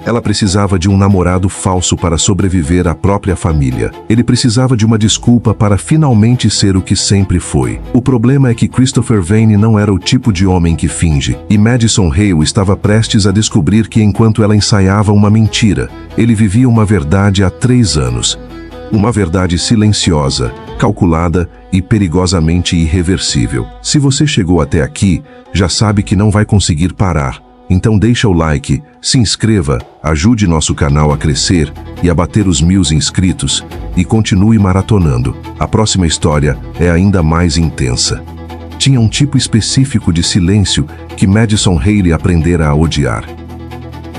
Ela precisava de um namorado falso para sobreviver à própria família. Ele precisava de uma desculpa para finalmente ser o que sempre foi. O problema é que Christopher Vane não era o tipo de homem que finge, e Madison Hale estava prestes a descobrir que enquanto ela ensaiava uma mentira, ele vivia uma verdade há 3 anos. Uma verdade silenciosa, calculada e perigosamente irreversível. Se você chegou até aqui, já sabe que não vai conseguir parar. Então deixa o like, se inscreva, ajude nosso canal a crescer e a bater os 1000 inscritos e continue maratonando. A próxima história é ainda mais intensa. Tinha um tipo específico de silêncio que Madison Hale aprendera a odiar.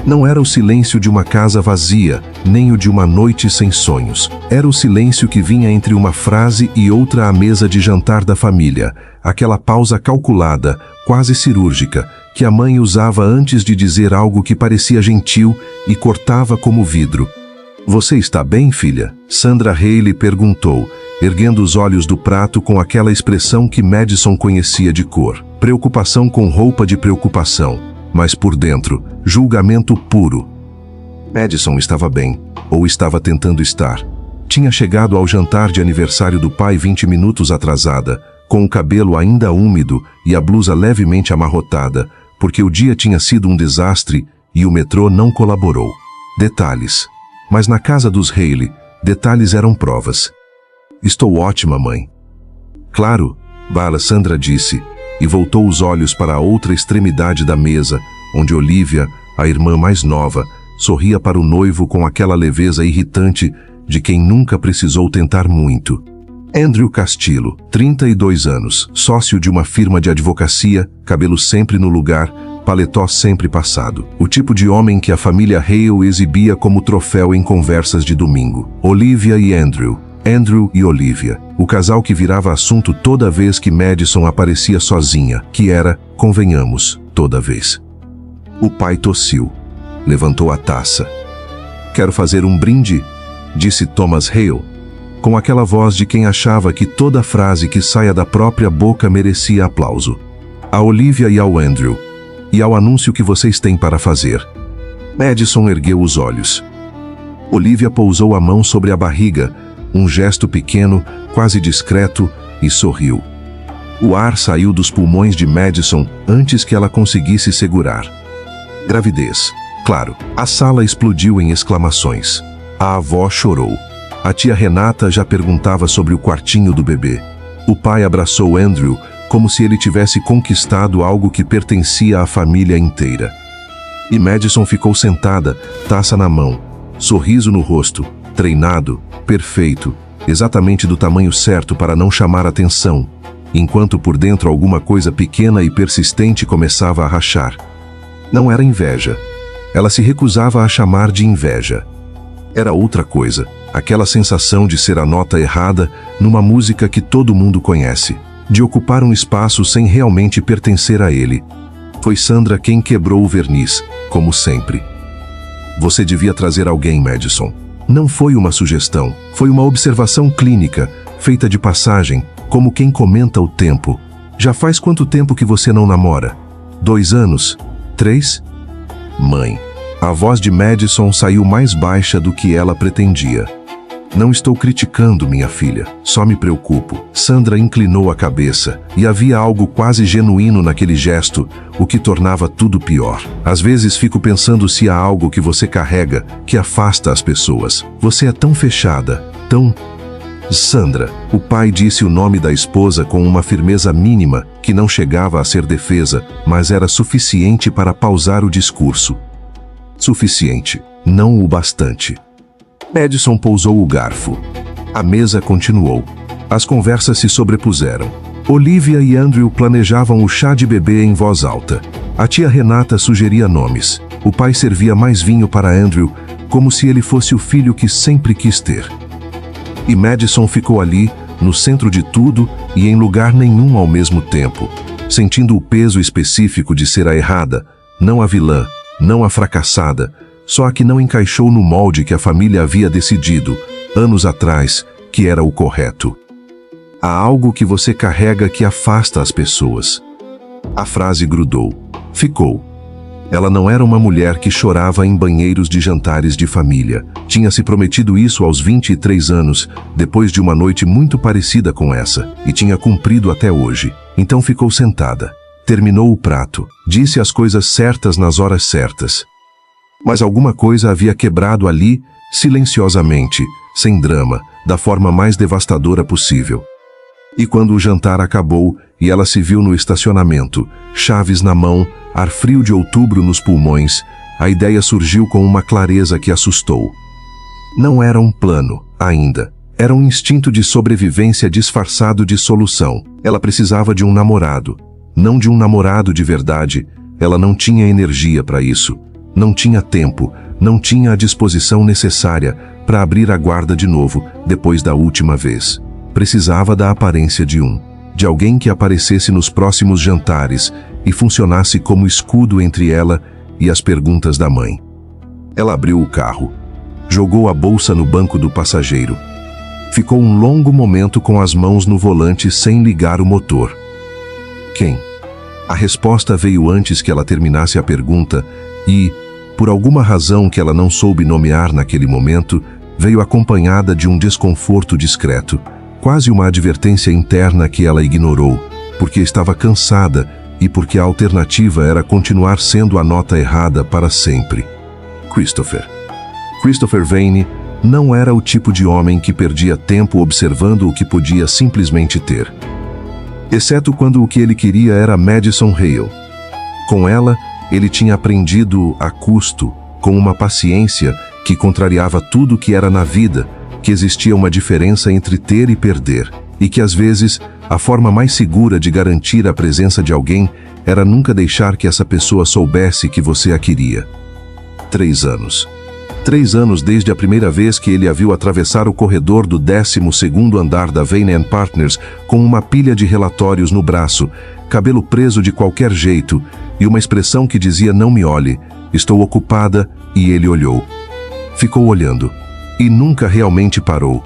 Não era o silêncio de uma casa vazia, nem o de uma noite sem sonhos. Era o silêncio que vinha entre uma frase e outra à mesa de jantar da família. Aquela pausa calculada, quase cirúrgica, que a mãe usava antes de dizer algo que parecia gentil e cortava como vidro. "Você está bem, filha?" Sandra Hale perguntou, erguendo os olhos do prato com aquela expressão que Madison conhecia de cor. Preocupação com roupa de preocupação, mas por dentro, julgamento puro. Madison estava bem, ou estava tentando estar. Tinha chegado ao jantar de aniversário do pai 20 minutos atrasada, com o cabelo ainda úmido e a blusa levemente amarrotada, porque o dia tinha sido um desastre e o metrô não colaborou. Detalhes. Mas na casa dos Hale, detalhes eram provas. "Estou ótima, mãe." "Claro", Sandra disse, e voltou os olhos para a outra extremidade da mesa, onde Olivia, a irmã mais nova, sorria para o noivo com aquela leveza irritante de quem nunca precisou tentar muito. Andrew Castillo, 32 anos, sócio de uma firma de advocacia, cabelo sempre no lugar, paletó sempre passado. O tipo de homem que a família Hale exibia como troféu em conversas de domingo. Olivia e Andrew. Andrew e Olivia. O casal que virava assunto toda vez que Madison aparecia sozinha, que era, convenhamos, toda vez. O pai tossiu. Levantou a taça. "Quero fazer um brinde", disse Thomas Hale, com aquela voz de quem achava que toda frase que saia da própria boca merecia aplauso. "A Olivia e ao Andrew, e ao anúncio que vocês têm para fazer." Madison ergueu os olhos. Olivia pousou a mão sobre a barriga, um gesto pequeno, quase discreto, e sorriu. O ar saiu dos pulmões de Madison antes que ela conseguisse segurar. Gravidez. Claro, a sala explodiu em exclamações. A avó chorou. A tia Renata já perguntava sobre o quartinho do bebê. O pai abraçou Andrew como se ele tivesse conquistado algo que pertencia à família inteira. E Madison ficou sentada, taça na mão, sorriso no rosto, treinado, perfeito, exatamente do tamanho certo para não chamar atenção, enquanto por dentro alguma coisa pequena e persistente começava a rachar. Não era inveja. Ela se recusava a chamar de inveja. Era outra coisa, aquela sensação de ser a nota errada numa música que todo mundo conhece, de ocupar um espaço sem realmente pertencer a ele. Foi Sandra quem quebrou o verniz, como sempre. "Você devia trazer alguém, Madison." Não foi uma sugestão, foi uma observação clínica, feita de passagem, como quem comenta o tempo. "Já faz quanto tempo que você não namora?" 2 anos? 3? "Mãe." A voz de Madison saiu mais baixa do que ela pretendia. "Não estou criticando, minha filha, só me preocupo." Sandra inclinou a cabeça, e havia algo quase genuíno naquele gesto, o que tornava tudo pior. "Às vezes fico pensando se há algo que você carrega, que afasta as pessoas. Você é tão fechada, tão..." "Sandra." O pai disse o nome da esposa com uma firmeza mínima, que não chegava a ser defesa, mas era suficiente para pausar o discurso. Suficiente, não o bastante. Madison pousou o garfo. A mesa continuou. As conversas se sobrepuseram. Olivia e Andrew planejavam o chá de bebê em voz alta. A tia Renata sugeria nomes. O pai servia mais vinho para Andrew, como se ele fosse o filho que sempre quis ter. E Madison ficou ali, no centro de tudo e em lugar nenhum ao mesmo tempo, sentindo o peso específico de ser a errada, não a vilã, não a fracassada, só a que não encaixou no molde que a família havia decidido, anos atrás, que era o correto. "Há algo que você carrega que afasta as pessoas." A frase grudou. Ficou. Ela não era uma mulher que chorava em banheiros de jantares de família. Tinha se prometido isso aos 23 anos, depois de uma noite muito parecida com essa, e tinha cumprido até hoje. Então ficou sentada. Terminou o prato. Disse as coisas certas nas horas certas. Mas alguma coisa havia quebrado ali, silenciosamente, sem drama, da forma mais devastadora possível. E quando o jantar acabou e ela se viu no estacionamento, chaves na mão, ar frio de outubro nos pulmões, a ideia surgiu com uma clareza que assustou. Não era um plano, ainda. Era um instinto de sobrevivência disfarçado de solução. Ela precisava de um namorado. Não de um namorado de verdade. Ela não tinha energia para isso. Não tinha tempo. Não tinha a disposição necessária para abrir a guarda de novo, depois da última vez. Precisava da aparência de alguém que aparecesse nos próximos jantares e funcionasse como escudo entre ela e as perguntas da mãe. Ela abriu o carro, jogou a bolsa no banco do passageiro. Ficou um longo momento com as mãos no volante sem ligar o motor. Quem? A resposta veio antes que ela terminasse a pergunta e, por alguma razão que ela não soube nomear naquele momento, veio acompanhada de um desconforto discreto. Quase uma advertência interna que ela ignorou, porque estava cansada e porque a alternativa era continuar sendo a nota errada para sempre. Christopher Vane não era o tipo de homem que perdia tempo observando o que podia simplesmente ter. Exceto quando o que ele queria era Madison Hale. Com ela, ele tinha aprendido a custo, com uma paciência que contrariava tudo o que era na vida, que existia uma diferença entre ter e perder, e que às vezes a forma mais segura de garantir a presença de alguém era nunca deixar que essa pessoa soubesse que você a queria. 3 anos. 3 anos desde a primeira vez que ele a viu atravessar o corredor do 12º andar da Vane & Partners com uma pilha de relatórios no braço, cabelo preso de qualquer jeito e uma expressão que dizia "não me olhe, estou ocupada", e ele olhou. Ficou olhando. E nunca realmente parou.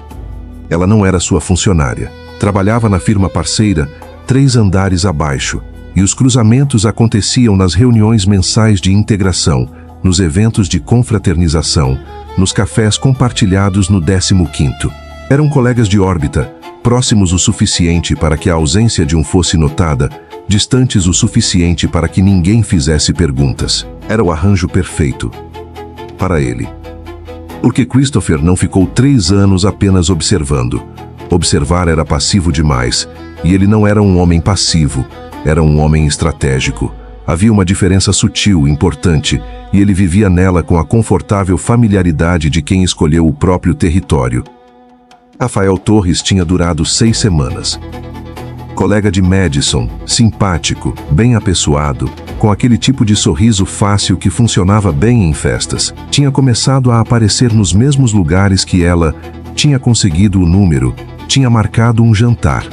Ela não era sua funcionária. Trabalhava na firma parceira, 3 andares abaixo, e os cruzamentos aconteciam nas reuniões mensais de integração, nos eventos de confraternização, nos cafés compartilhados no 15º. Eram colegas de órbita, próximos o suficiente para que a ausência de um fosse notada, distantes o suficiente para que ninguém fizesse perguntas. Era o arranjo perfeito. Para ele. Porque Christopher não ficou 3 anos apenas observando. Observar era passivo demais, e ele não era um homem passivo, era um homem estratégico. Havia uma diferença sutil, importante, e ele vivia nela com a confortável familiaridade de quem escolheu o próprio território. Rafael Torres tinha durado 6 semanas. Colega de Madison, simpático, bem apessoado, com aquele tipo de sorriso fácil que funcionava bem em festas. Tinha começado a aparecer nos mesmos lugares que ela, tinha conseguido o número, tinha marcado um jantar.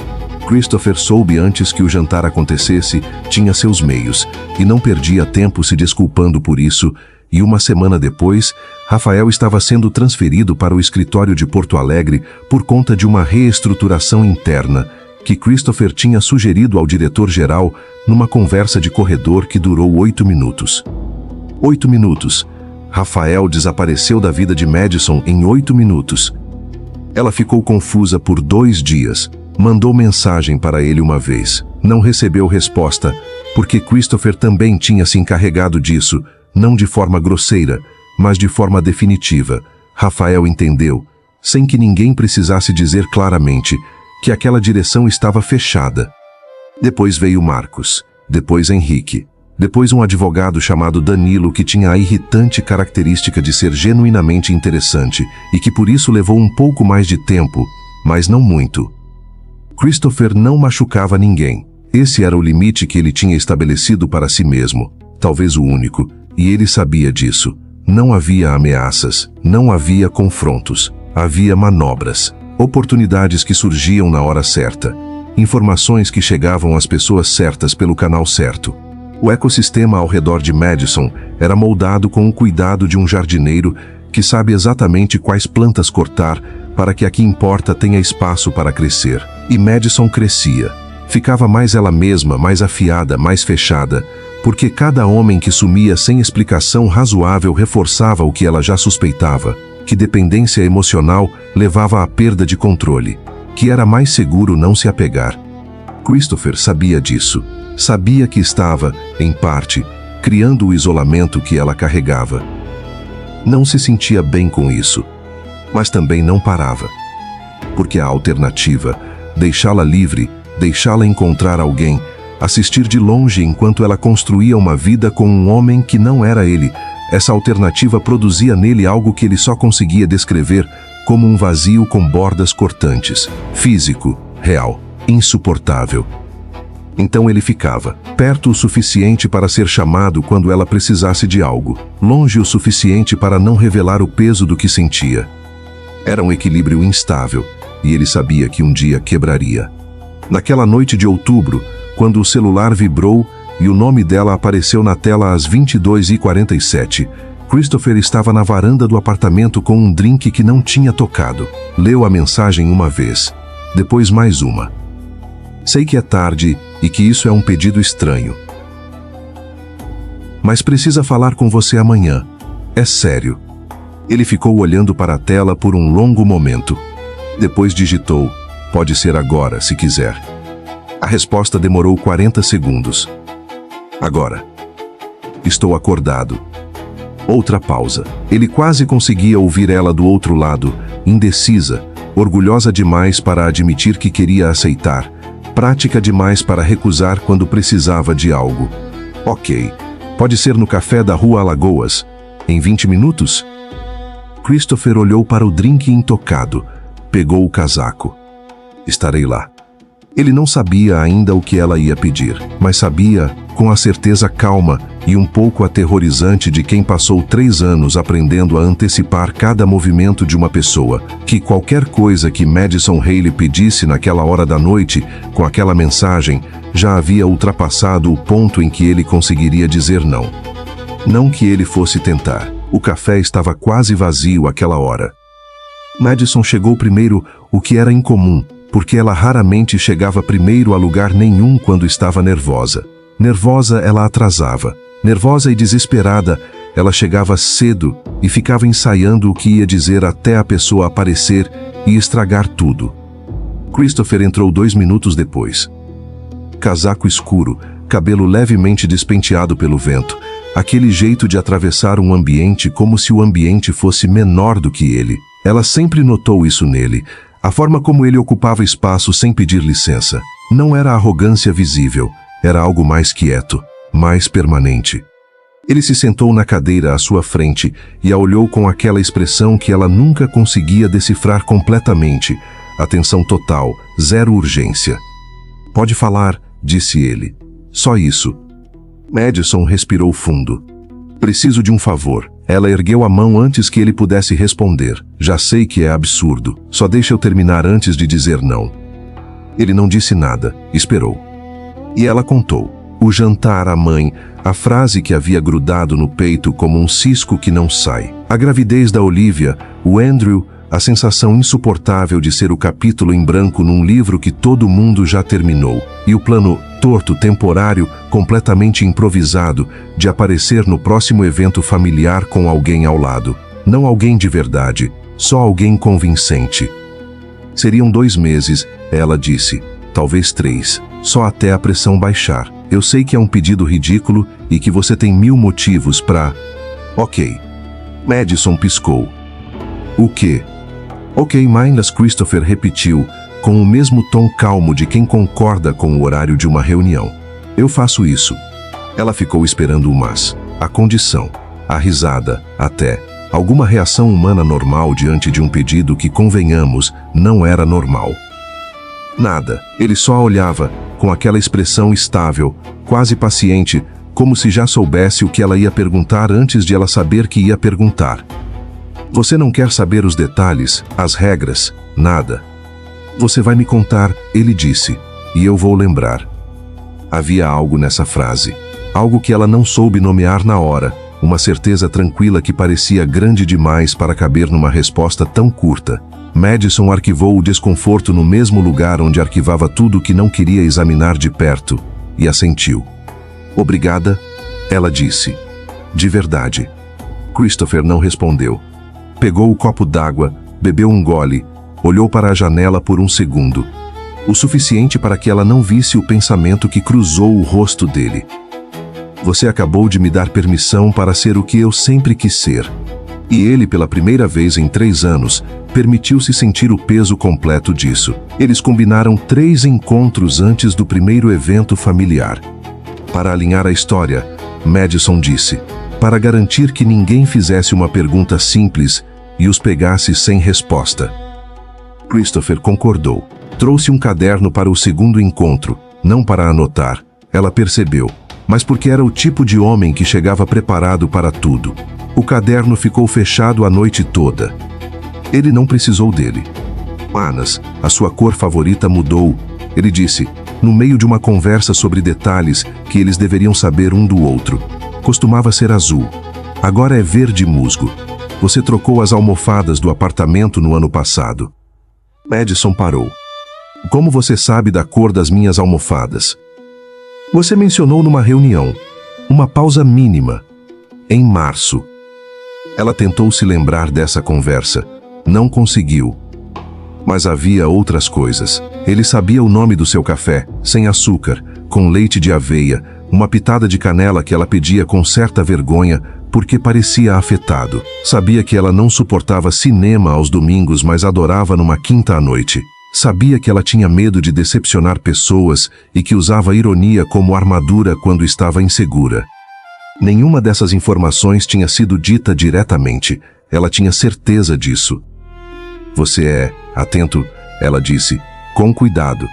Christopher soube antes que o jantar acontecesse, tinha seus meios, e não perdia tempo se desculpando por isso, e uma semana depois, Rafael estava sendo transferido para o escritório de Porto Alegre por conta de uma reestruturação interna, que Christopher tinha sugerido ao diretor-geral numa conversa de corredor que durou 8 minutos. 8 minutos. Rafael desapareceu da vida de Madison em 8 minutos. Ela ficou confusa por 2 dias. Mandou mensagem para ele uma vez. Não recebeu resposta, porque Christopher também tinha se encarregado disso, não de forma grosseira, mas de forma definitiva. Rafael entendeu, sem que ninguém precisasse dizer claramente, que aquela direção estava fechada. Depois veio Marcos, depois Henrique, depois um advogado chamado Danilo que tinha a irritante característica de ser genuinamente interessante e que por isso levou um pouco mais de tempo, mas não muito. Christopher não machucava ninguém. Esse era o limite que ele tinha estabelecido para si mesmo, talvez o único, e ele sabia disso. Não havia ameaças, não havia confrontos, havia manobras. Oportunidades que surgiam na hora certa, informações que chegavam às pessoas certas pelo canal certo. O ecossistema ao redor de Madison era moldado com o cuidado de um jardineiro que sabe exatamente quais plantas cortar para que a que importa tenha espaço para crescer. E Madison crescia. Ficava mais ela mesma, mais afiada, mais fechada, Porque cada homem que sumia sem explicação razoável reforçava o que ela já suspeitava, que dependência emocional levava à perda de controle, que era mais seguro não se apegar. Christopher sabia disso. Sabia que estava, em parte, criando o isolamento que ela carregava. Não se sentia bem com isso, mas também não parava. Porque a alternativa, deixá-la livre, deixá-la encontrar alguém, assistir de longe enquanto ela construía uma vida com um homem que não era ele, essa alternativa produzia nele algo que ele só conseguia descrever como um vazio com bordas cortantes, físico, real, insuportável. Então ele ficava, perto o suficiente para ser chamado quando ela precisasse de algo, longe o suficiente para não revelar o peso do que sentia. Era um equilíbrio instável, e ele sabia que um dia quebraria. Naquela noite de outubro, quando o celular vibrou e o nome dela apareceu na tela às 22h47, Christopher estava na varanda do apartamento com um drink que não tinha tocado. Leu a mensagem uma vez, depois mais uma. Sei que é tarde e que isso é um pedido estranho. Mas precisa falar com você amanhã. É sério. Ele ficou olhando para a tela por um longo momento. Depois digitou, pode ser agora, se quiser. A resposta demorou 40 segundos. Agora. Estou acordado. Outra pausa. Ele quase conseguia ouvir ela do outro lado, indecisa, orgulhosa demais para admitir que queria aceitar, prática demais para recusar quando precisava de algo. Ok. Pode ser no café da Rua Alagoas. Em 20 minutos? Christopher olhou para o drink intocado. Pegou o casaco. Estarei lá. Ele não sabia ainda o que ela ia pedir, mas sabia, com a certeza calma e um pouco aterrorizante de quem passou 3 anos aprendendo a antecipar cada movimento de uma pessoa, que qualquer coisa que Madison Haley pedisse naquela hora da noite, com aquela mensagem, já havia ultrapassado o ponto em que ele conseguiria dizer não. Não que ele fosse tentar. O café estava quase vazio àquela hora. Madison chegou primeiro, o que era incomum, porque ela raramente chegava primeiro a lugar nenhum quando estava nervosa. Nervosa, ela atrasava. Nervosa e desesperada, ela chegava cedo e ficava ensaiando o que ia dizer até a pessoa aparecer e estragar tudo. Christopher entrou 2 minutos depois. Casaco escuro, cabelo levemente despenteado pelo vento, aquele jeito de atravessar um ambiente como se o ambiente fosse menor do que ele. Ela sempre notou isso nele, a forma como ele ocupava espaço sem pedir licença. Não era arrogância visível, era algo mais quieto, mais permanente. Ele se sentou na cadeira à sua frente e a olhou com aquela expressão que ela nunca conseguia decifrar completamente. Atenção total, zero urgência. Pode falar, disse ele. Só isso. Madison respirou fundo. Preciso de um favor. Ela ergueu a mão antes que ele pudesse responder. Já sei que é absurdo. Só deixa eu terminar antes de dizer não. Ele não disse nada. Esperou. E ela contou. O jantar, a mãe, a frase que havia grudado no peito como um cisco que não sai. A gravidez da Olivia, o Andrew, a sensação insuportável de ser o capítulo em branco num livro que todo mundo já terminou. E o plano torto, temporário, completamente improvisado, de aparecer no próximo evento familiar com alguém ao lado. Não alguém de verdade, só alguém convincente. Seriam 2 meses, ela disse. Talvez 3, só até a pressão baixar. Eu sei que é um pedido ridículo e que você tem 1000 motivos pra... Ok. Madison piscou. O quê? Ok, Minas, Christopher repetiu, com o mesmo tom calmo de quem concorda com o horário de uma reunião. Eu faço isso. Ela ficou esperando o mas. A condição, a risada, até alguma reação humana normal diante de um pedido que, convenhamos, não era normal. Nada. Ele só a olhava, com aquela expressão estável, quase paciente, como se já soubesse o que ela ia perguntar antes de ela saber que ia perguntar. Você não quer saber os detalhes, as regras, nada. Você vai me contar, ele disse, e eu vou lembrar. Havia algo nessa frase, algo que ela não soube nomear na hora, uma certeza tranquila que parecia grande demais para caber numa resposta tão curta. Madison arquivou o desconforto no mesmo lugar onde arquivava tudo o que não queria examinar de perto, e assentiu. Obrigada, Ela disse. De verdade. Christopher não respondeu. Pegou o copo d'água, bebeu um gole, olhou para a janela por um segundo. O suficiente para que ela não visse o pensamento que cruzou o rosto dele. Você acabou de me dar permissão para ser o que eu sempre quis ser. E ele, pela primeira vez em 3 anos, permitiu-se sentir o peso completo disso. Eles combinaram 3 encontros antes do primeiro evento familiar. Para alinhar a história, Madison disse, para garantir que ninguém fizesse uma pergunta simples e os pegasse sem resposta. Christopher concordou. Trouxe um caderno para o segundo encontro, não para anotar, ela percebeu, mas porque era o tipo de homem que chegava preparado para tudo. O caderno ficou fechado a noite toda. Ele não precisou dele. Mas a sua cor favorita mudou, ele disse, no meio de uma conversa sobre detalhes que eles deveriam saber um do outro. Costumava ser azul. Agora é verde musgo. Você trocou as almofadas do apartamento no ano passado. Madison parou. Como você sabe da cor das minhas almofadas? Você mencionou numa reunião. Uma pausa mínima. Em março. Ela tentou se lembrar dessa conversa. Não conseguiu. Mas havia outras coisas. Ele sabia o nome do seu café, sem açúcar, com leite de aveia, uma pitada de canela que ela pedia com certa vergonha, porque parecia afetado. Sabia que ela não suportava cinema aos domingos, mas adorava numa quinta à noite. Sabia que ela tinha medo de decepcionar pessoas e que usava ironia como armadura quando estava insegura. Nenhuma dessas informações tinha sido dita diretamente. Ela tinha certeza disso. Você é atento, ela disse, com cuidado.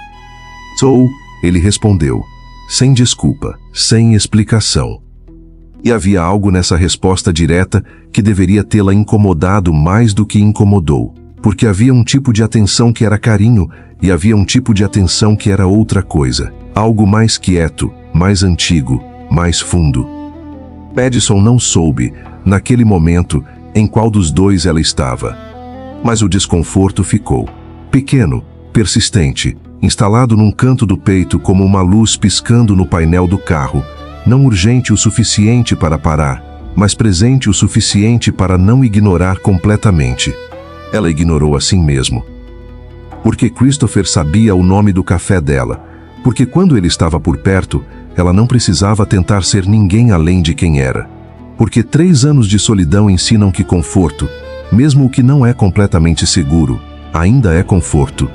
Sou, ele respondeu, sem desculpa, sem explicação. E havia algo nessa resposta direta que deveria tê-la incomodado mais do que incomodou. Porque havia um tipo de atenção que era carinho e havia um tipo de atenção que era outra coisa. Algo mais quieto, mais antigo, mais fundo. Madison não soube, naquele momento, em qual dos dois ela estava. Mas o desconforto ficou. Pequeno, persistente, instalado num canto do peito como uma luz piscando no painel do carro, não urgente o suficiente para parar, mas presente o suficiente para não ignorar completamente. Ela ignorou assim mesmo. Porque Christopher sabia o nome do café dela. Porque quando ele estava por perto, ela não precisava tentar ser ninguém além de quem era. Porque 3 anos de solidão ensinam que conforto, mesmo o que não é completamente seguro, ainda é conforto.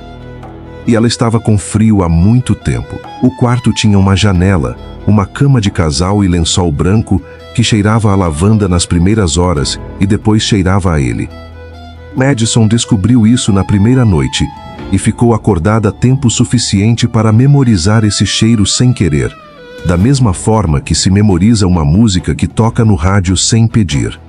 E ela estava com frio há muito tempo. O quarto tinha uma janela, uma cama de casal e lençol branco que cheirava a lavanda nas primeiras horas e depois cheirava a ele. Madison descobriu isso na primeira noite e ficou acordada tempo suficiente para memorizar esse cheiro sem querer, da mesma forma que se memoriza uma música que toca no rádio sem pedir.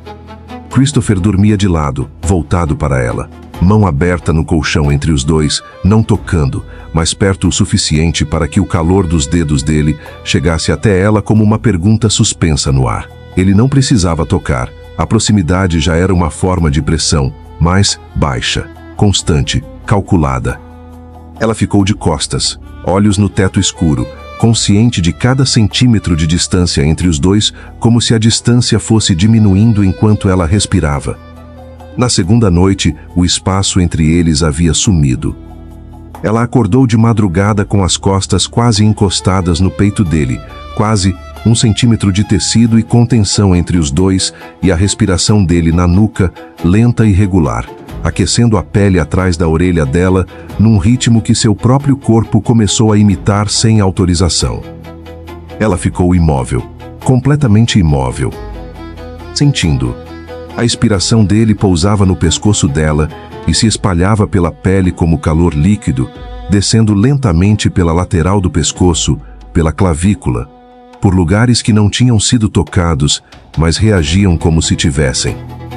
Christopher dormia de lado, voltado para ela, mão aberta no colchão entre os dois, não tocando, mas perto o suficiente para que o calor dos dedos dele chegasse até ela como uma pergunta suspensa no ar. Ele não precisava tocar, a proximidade já era uma forma de pressão, mais baixa, constante, calculada. Ela ficou de costas, olhos no teto escuro, consciente de cada centímetro de distância entre os dois, como se a distância fosse diminuindo enquanto ela respirava. Na segunda noite, o espaço entre eles havia sumido. Ela acordou de madrugada com as costas quase encostadas no peito dele, quase 1 centímetro de tecido e contenção entre os dois, e a respiração dele na nuca, lenta e regular, aquecendo a pele atrás da orelha dela, num ritmo que seu próprio corpo começou a imitar sem autorização. Ela ficou imóvel, completamente imóvel, sentindo. A expiração dele pousava no pescoço dela e se espalhava pela pele como calor líquido, descendo lentamente pela lateral do pescoço, pela clavícula, por lugares que não tinham sido tocados, mas reagiam como se tivessem.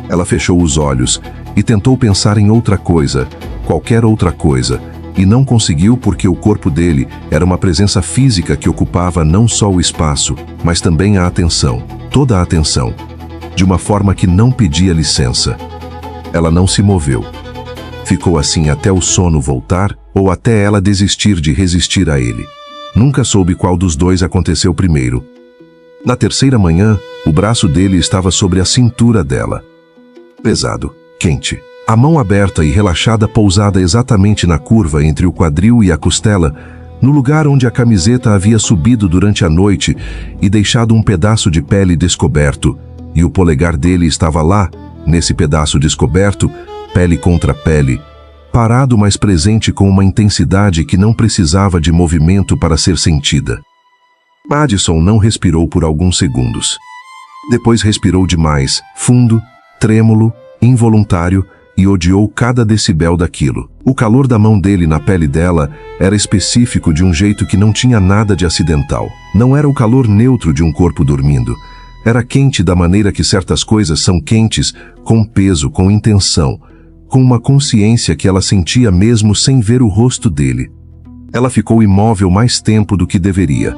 Ela fechou os olhos e tentou pensar em outra coisa, qualquer outra coisa, e não conseguiu porque o corpo dele era uma presença física que ocupava não só o espaço, mas também a atenção, toda a atenção, de uma forma que não pedia licença. Ela não se moveu. Ficou assim até o sono voltar ou até ela desistir de resistir a ele. Nunca soube qual dos dois aconteceu primeiro. Na terceira manhã, o braço dele estava sobre a cintura dela. Pesado, quente. A mão aberta e relaxada pousada exatamente na curva entre o quadril e a costela, no lugar onde a camiseta havia subido durante a noite e deixado um pedaço de pele descoberto, e o polegar dele estava lá, nesse pedaço descoberto, pele contra pele, parado mas presente com uma intensidade que não precisava de movimento para ser sentida. Madison não respirou por alguns segundos. Depois respirou demais, fundo, trêmulo, involuntário, e odiou cada decibel daquilo. O calor da mão dele na pele dela era específico de um jeito que não tinha nada de acidental. Não era o calor neutro de um corpo dormindo. Era quente da maneira que certas coisas são quentes, com peso, com intenção, com uma consciência que ela sentia mesmo sem ver o rosto dele. Ela ficou imóvel mais tempo do que deveria.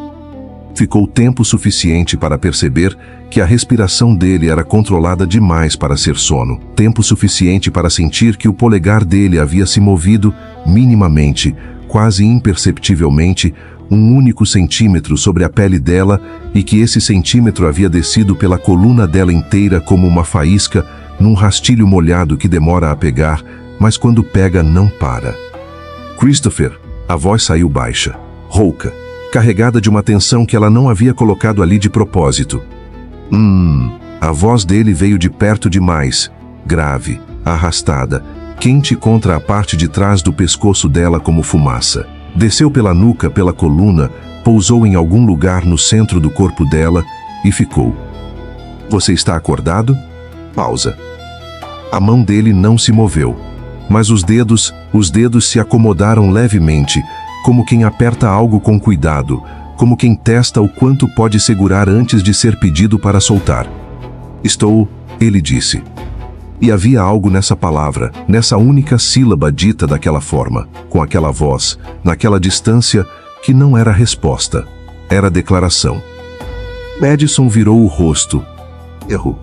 Ficou tempo suficiente para perceber que a respiração dele era controlada demais para ser sono. Tempo suficiente para sentir que o polegar dele havia se movido minimamente, quase imperceptivelmente, 1 único centímetro sobre a pele dela e que esse centímetro havia descido pela coluna dela inteira como uma faísca num rastilho molhado que demora a pegar, mas quando pega não para. Christopher, a voz saiu baixa, rouca, carregada de uma tensão que ela não havia colocado ali de propósito. A voz dele veio de perto demais, grave, arrastada, quente contra a parte de trás do pescoço dela como fumaça. Desceu pela nuca, pela coluna, pousou em algum lugar no centro do corpo dela e ficou. Você está acordado? Pausa. A mão dele não se moveu, mas os dedos se acomodaram levemente, como quem aperta algo com cuidado, como quem testa o quanto pode segurar antes de ser pedido para soltar. Estou, ele disse. E havia algo nessa palavra, nessa única sílaba dita daquela forma, com aquela voz, naquela distância, que não era resposta, era declaração. Madison virou o rosto. Errou.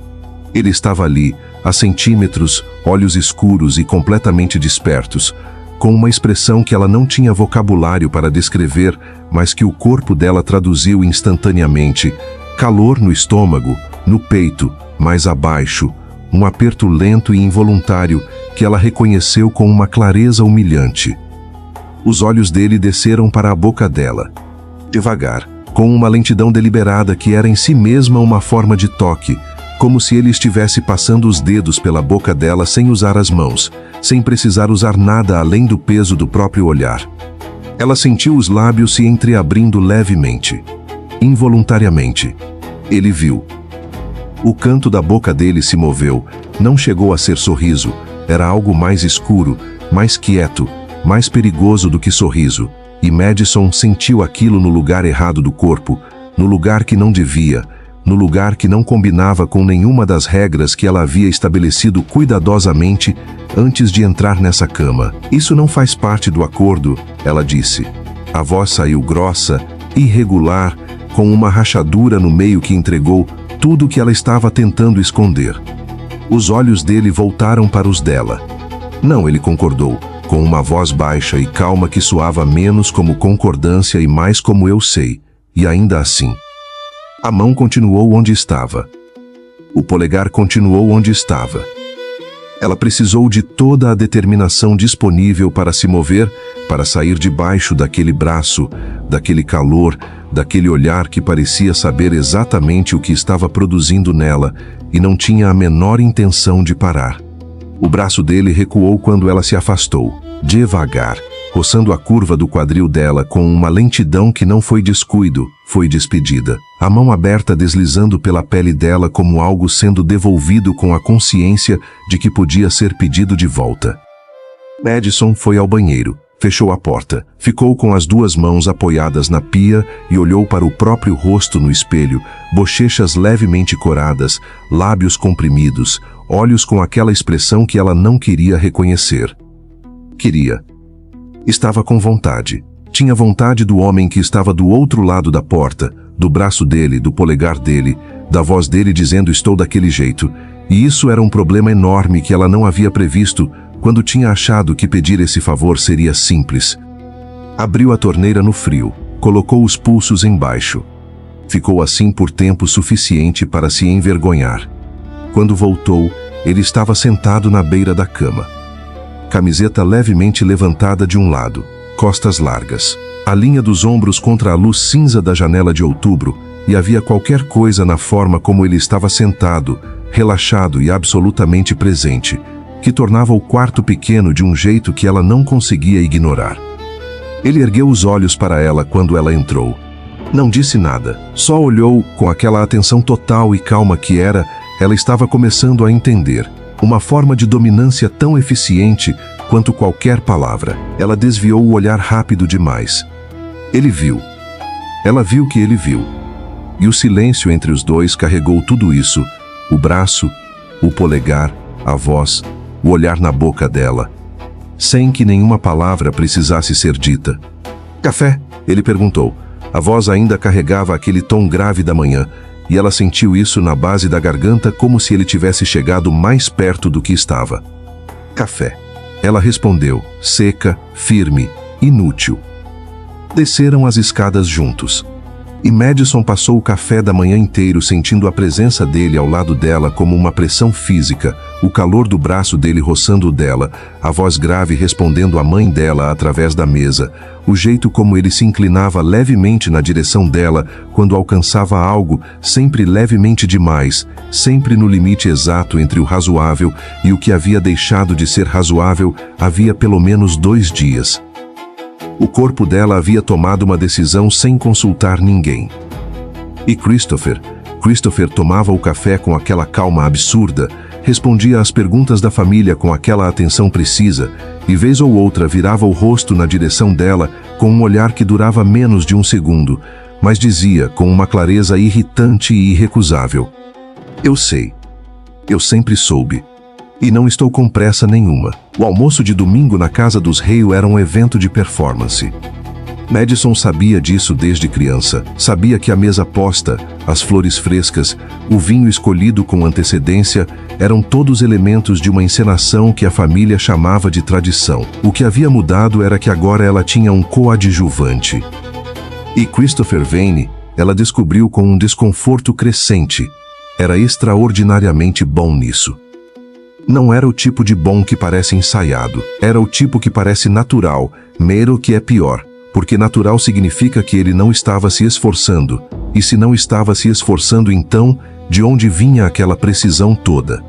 Ele estava ali, a centímetros, olhos escuros e completamente despertos, com uma expressão que ela não tinha vocabulário para descrever, mas que o corpo dela traduziu instantaneamente. Calor no estômago, no peito, mais abaixo, um aperto lento e involuntário que ela reconheceu com uma clareza humilhante. Os olhos dele desceram para a boca dela. Devagar, com uma lentidão deliberada que era em si mesma uma forma de toque, como se ele estivesse passando os dedos pela boca dela sem usar as mãos, sem precisar usar nada além do peso do próprio olhar. Ela sentiu os lábios se entreabrindo levemente. Involuntariamente. Ele viu. O canto da boca dele se moveu, não chegou a ser sorriso, era algo mais escuro, mais quieto, mais perigoso do que sorriso, e Madison sentiu aquilo no lugar errado do corpo, no lugar que não devia, no lugar que não combinava com nenhuma das regras que ela havia estabelecido cuidadosamente antes de entrar nessa cama. Isso não faz parte do acordo, ela disse. A voz saiu grossa, irregular, com uma rachadura no meio que entregou tudo o que ela estava tentando esconder. Os olhos dele voltaram para os dela. Não, ele concordou, com uma voz baixa e calma que soava menos como concordância e mais como eu sei, e ainda assim. A mão continuou onde estava. O polegar continuou onde estava. Ela precisou de toda a determinação disponível para se mover, para sair debaixo daquele braço, daquele calor, daquele olhar que parecia saber exatamente o que estava produzindo nela e não tinha a menor intenção de parar. O braço dele recuou quando ela se afastou, devagar, roçando a curva do quadril dela com uma lentidão que não foi descuido, foi despedida. A mão aberta deslizando pela pele dela como algo sendo devolvido com a consciência de que podia ser pedido de volta. Madison foi ao banheiro, fechou a porta, ficou com as 2 mãos apoiadas na pia e olhou para o próprio rosto no espelho, bochechas levemente coradas, lábios comprimidos, olhos com aquela expressão que ela não queria reconhecer. Queria. Estava com vontade. Tinha vontade do homem que estava do outro lado da porta, do braço dele, do polegar dele, da voz dele dizendo estou daquele jeito. E isso era um problema enorme que ela não havia previsto quando tinha achado que pedir esse favor seria simples. Abriu a torneira no frio, colocou os pulsos embaixo. Ficou assim por tempo suficiente para se envergonhar. Quando voltou, ele estava sentado na beira da cama. Camiseta levemente levantada de um lado, costas largas. A linha dos ombros contra a luz cinza da janela de outubro, e havia qualquer coisa na forma como ele estava sentado, relaxado e absolutamente presente, que tornava o quarto pequeno de um jeito que ela não conseguia ignorar. Ele ergueu os olhos para ela quando ela entrou. Não disse nada, só olhou com aquela atenção total e calma que ela estava começando a entender. Uma forma de dominância tão eficiente quanto qualquer palavra. Ela desviou o olhar rápido demais. Ele viu. Ela viu que ele viu. E o silêncio entre os dois carregou tudo isso: o braço, o polegar, a voz, o olhar na boca dela, sem que nenhuma palavra precisasse ser dita. "Café?" ele perguntou. A voz ainda carregava aquele tom grave da manhã, e ela sentiu isso na base da garganta como se ele tivesse chegado mais perto do que estava. "Café." Ela respondeu, seca, firme, inútil. Desceram as escadas juntos. E Madison passou o café da manhã inteiro sentindo a presença dele ao lado dela como uma pressão física, o calor do braço dele roçando o dela, a voz grave respondendo à mãe dela através da mesa, o jeito como ele se inclinava levemente na direção dela quando alcançava algo, sempre levemente demais, sempre no limite exato entre o razoável e o que havia deixado de ser razoável havia pelo menos 2 dias. O corpo dela havia tomado uma decisão sem consultar ninguém. E Christopher tomava o café com aquela calma absurda, respondia às perguntas da família com aquela atenção precisa, e vez ou outra virava o rosto na direção dela com um olhar que durava menos de 1 segundo, mas dizia com uma clareza irritante e irrecusável: "Eu sei. Eu sempre soube. E não estou com pressa nenhuma." O almoço de domingo na casa dos Hale era um evento de performance. Madison sabia disso desde criança. Sabia que a mesa posta, as flores frescas, o vinho escolhido com antecedência, eram todos elementos de uma encenação que a família chamava de tradição. O que havia mudado era que agora ela tinha um coadjuvante. E Christopher Vane, ela descobriu com um desconforto crescente, era extraordinariamente bom nisso. Não era o tipo de bom que parece ensaiado, era o tipo que parece natural, mero que é pior, porque natural significa que ele não estava se esforçando, e se não estava se esforçando então, de onde vinha aquela precisão toda?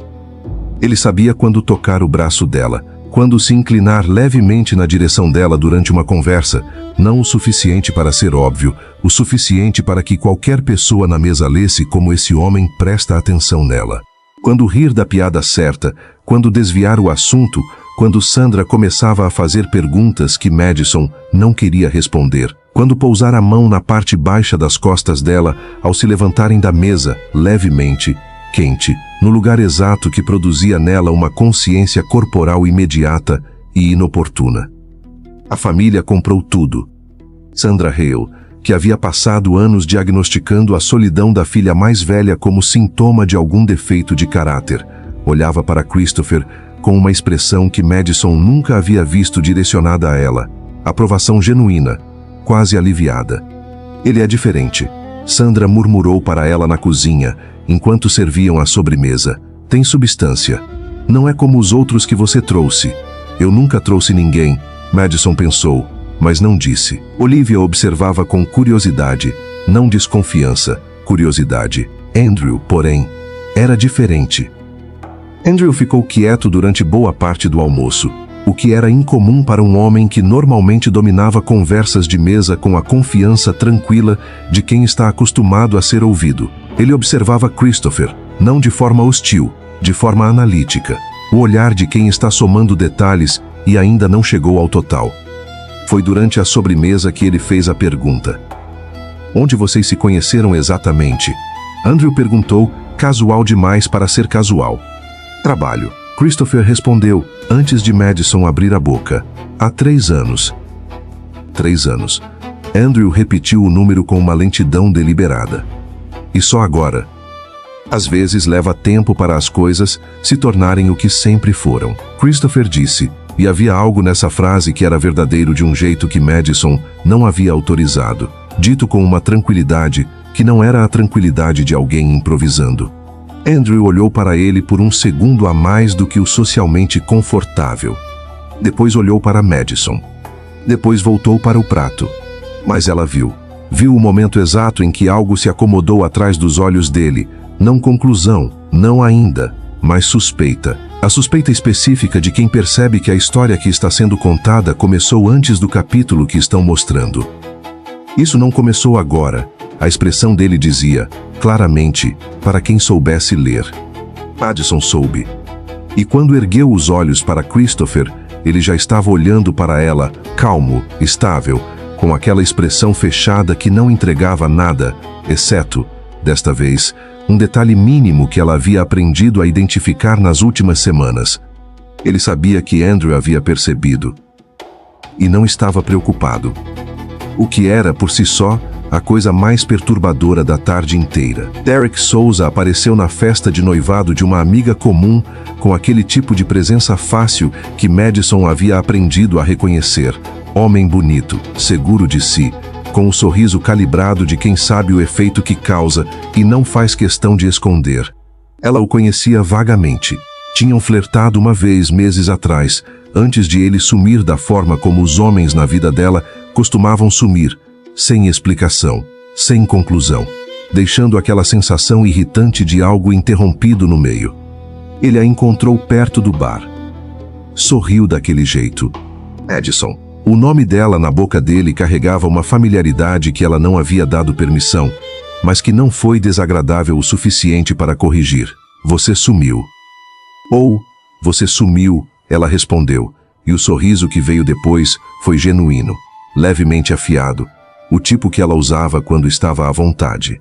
Ele sabia quando tocar o braço dela, quando se inclinar levemente na direção dela durante uma conversa, não o suficiente para ser óbvio, o suficiente para que qualquer pessoa na mesa lesse como esse homem presta atenção nela. Quando rir da piada certa, quando desviar o assunto, quando Sandra começava a fazer perguntas que Madison não queria responder, quando pousar a mão na parte baixa das costas dela ao se levantarem da mesa, levemente, quente, no lugar exato que produzia nela uma consciência corporal imediata e inoportuna. A família comprou tudo. Sandra Hale, que havia passado anos diagnosticando a solidão da filha mais velha como sintoma de algum defeito de caráter, olhava para Christopher com uma expressão que Madison nunca havia visto direcionada a ela, aprovação genuína, quase aliviada. "Ele é diferente", Sandra murmurou para ela na cozinha, enquanto serviam a sobremesa. "Tem substância. Não é como os outros que você trouxe." "Eu nunca trouxe ninguém", Madison pensou, mas não disse. Olivia observava com curiosidade, não desconfiança, curiosidade. Andrew, porém, era diferente. Andrew ficou quieto durante boa parte do almoço, o que era incomum para um homem que normalmente dominava conversas de mesa com a confiança tranquila de quem está acostumado a ser ouvido. Ele observava Christopher, não de forma hostil, de forma analítica, o olhar de quem está somando detalhes e ainda não chegou ao total. Foi durante a sobremesa que ele fez a pergunta: "Onde vocês se conheceram exatamente?" Andrew perguntou, casual demais para ser casual. "Trabalho." Christopher respondeu, antes de Madison abrir a boca. "Há 3 anos." 3 anos. Andrew repetiu o número com uma lentidão deliberada. "E só agora?" "Às vezes leva tempo para as coisas se tornarem o que sempre foram." Christopher disse, e havia algo nessa frase que era verdadeiro de um jeito que Madison não havia autorizado, dito com uma tranquilidade que não era a tranquilidade de alguém improvisando. Andrew olhou para ele por um segundo a mais do que o socialmente confortável. Depois olhou para Madison. Depois voltou para o prato. Mas ela viu. Viu o momento exato em que algo se acomodou atrás dos olhos dele. Não conclusão, não ainda, mas suspeita. A suspeita específica de quem percebe que a história que está sendo contada começou antes do capítulo que estão mostrando. Isso não começou agora. A expressão dele dizia, claramente, para quem soubesse ler. Madison soube. E quando ergueu os olhos para Christopher, ele já estava olhando para ela, calmo, estável, com aquela expressão fechada que não entregava nada, exceto, desta vez, um detalhe mínimo que ela havia aprendido a identificar nas últimas semanas. Ele sabia que Andrew havia percebido. E não estava preocupado. O que era, por si só, a coisa mais perturbadora da tarde inteira. Derek Souza apareceu na festa de noivado de uma amiga comum, com aquele tipo de presença fácil que Madison havia aprendido a reconhecer. Homem bonito, seguro de si, com o sorriso calibrado de quem sabe o efeito que causa e não faz questão de esconder. Ela o conhecia vagamente. Tinham flertado uma vez meses atrás, antes de ele sumir da forma como os homens na vida dela costumavam sumir, sem explicação, sem conclusão, deixando aquela sensação irritante de algo interrompido no meio. Ele a encontrou perto do bar. Sorriu daquele jeito. Madison. O nome dela na boca dele carregava uma familiaridade que ela não havia dado permissão, mas que não foi desagradável o suficiente para corrigir. Você sumiu. Ou, você sumiu, ela respondeu, e o sorriso que veio depois foi genuíno, levemente afiado, o tipo que ela usava quando estava à vontade.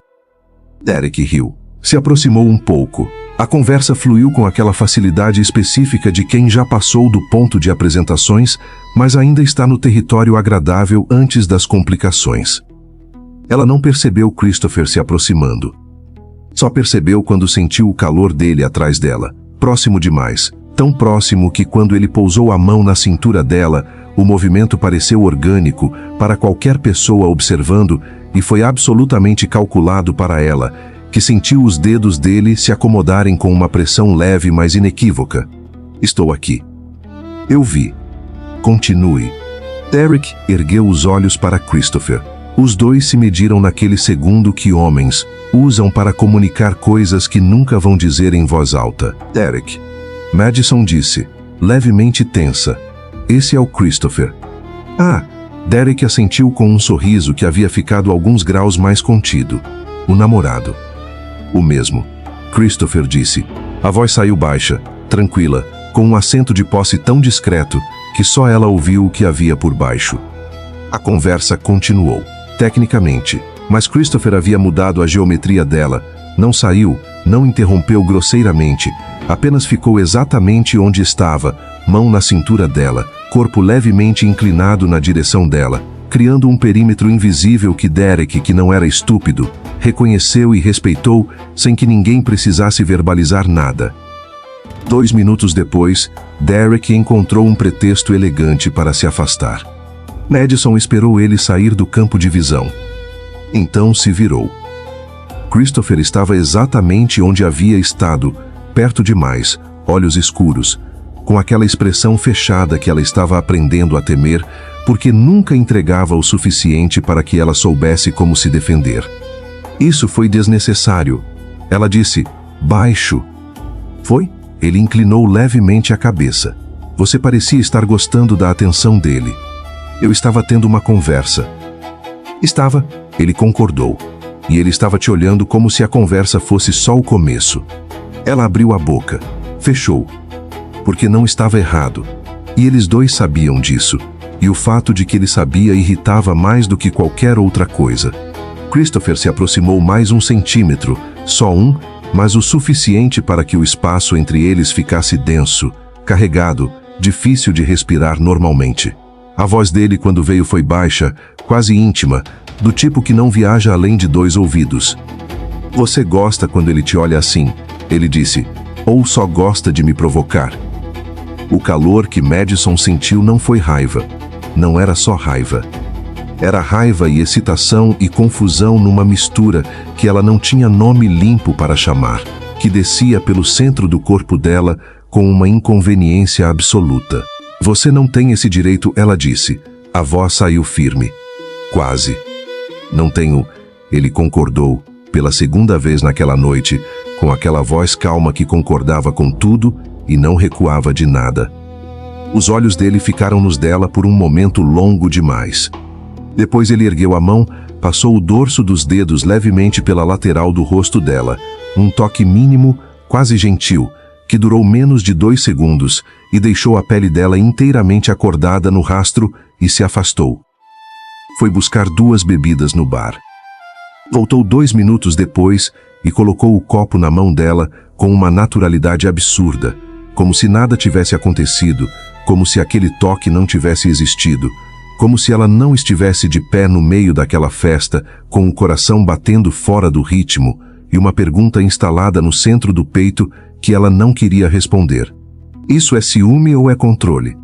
Derek riu. Se aproximou um pouco. A conversa fluiu com aquela facilidade específica de quem já passou do ponto de apresentações, mas ainda está no território agradável antes das complicações. Ela não percebeu Christopher se aproximando. Só percebeu quando sentiu o calor dele atrás dela, próximo demais, tão próximo que quando ele pousou a mão na cintura dela, o movimento pareceu orgânico para qualquer pessoa observando e foi absolutamente calculado para ela, que sentiu os dedos dele se acomodarem com uma pressão leve mas inequívoca. Estou aqui. Eu vi. Continue. Derek ergueu os olhos para Christopher. Os dois se mediram naquele segundo que homens usam para comunicar coisas que nunca vão dizer em voz alta. Derek. Madison disse, levemente tensa. Esse é o Christopher. Ah, Derek assentiu com um sorriso que havia ficado alguns graus mais contido. O namorado. O mesmo. Christopher disse. A voz saiu baixa, tranquila, com um acento de posse tão discreto que só ela ouviu o que havia por baixo. A conversa continuou, tecnicamente, mas Christopher havia mudado a geometria dela. Não saiu, não interrompeu grosseiramente, apenas ficou exatamente onde estava, mão na cintura dela, corpo levemente inclinado na direção dela, criando um perímetro invisível que Derek, que não era estúpido, reconheceu e respeitou sem que ninguém precisasse verbalizar nada. 2 minutos depois, Derek encontrou um pretexto elegante para se afastar. Madison esperou ele sair do campo de visão. Então se virou. Christopher estava exatamente onde havia estado, perto demais, olhos escuros, com aquela expressão fechada que ela estava aprendendo a temer, porque nunca entregava o suficiente para que ela soubesse como se defender. Isso foi desnecessário. Ela disse, baixo. Foi? Ele inclinou levemente a cabeça. Você parecia estar gostando da atenção dele. Eu estava tendo uma conversa. Estava, ele concordou. E ele estava te olhando como se a conversa fosse só o começo. Ela abriu a boca. Fechou. Porque não estava errado. E eles dois sabiam disso. E o fato de que ele sabia irritava mais do que qualquer outra coisa. Christopher se aproximou mais 1 centímetro, só um, mas o suficiente para que o espaço entre eles ficasse denso, carregado, difícil de respirar normalmente. A voz dele quando veio foi baixa, quase íntima, do tipo que não viaja além de 2 ouvidos. Você gosta quando ele te olha assim, ele disse, ou só gosta de me provocar? O calor que Madison sentiu não foi raiva. Não era só raiva. Era raiva e excitação e confusão numa mistura que ela não tinha nome limpo para chamar, que descia pelo centro do corpo dela com uma inconveniência absoluta. Você não tem esse direito, ela disse. A voz saiu firme. Quase. Não tenho, ele concordou, pela segunda vez naquela noite, com aquela voz calma que concordava com tudo e não recuava de nada. Os olhos dele ficaram nos dela por um momento longo demais. Depois ele ergueu a mão, passou o dorso dos dedos levemente pela lateral do rosto dela, um toque mínimo, quase gentil, que durou menos de 2 segundos e deixou a pele dela inteiramente acordada no rastro e se afastou. Foi buscar 2 bebidas no bar. Voltou 2 minutos depois e colocou o copo na mão dela com uma naturalidade absurda, como se nada tivesse acontecido, como se aquele toque não tivesse existido, como se ela não estivesse de pé no meio daquela festa, com o coração batendo fora do ritmo e uma pergunta instalada no centro do peito que ela não queria responder. Isso é ciúme ou é controle?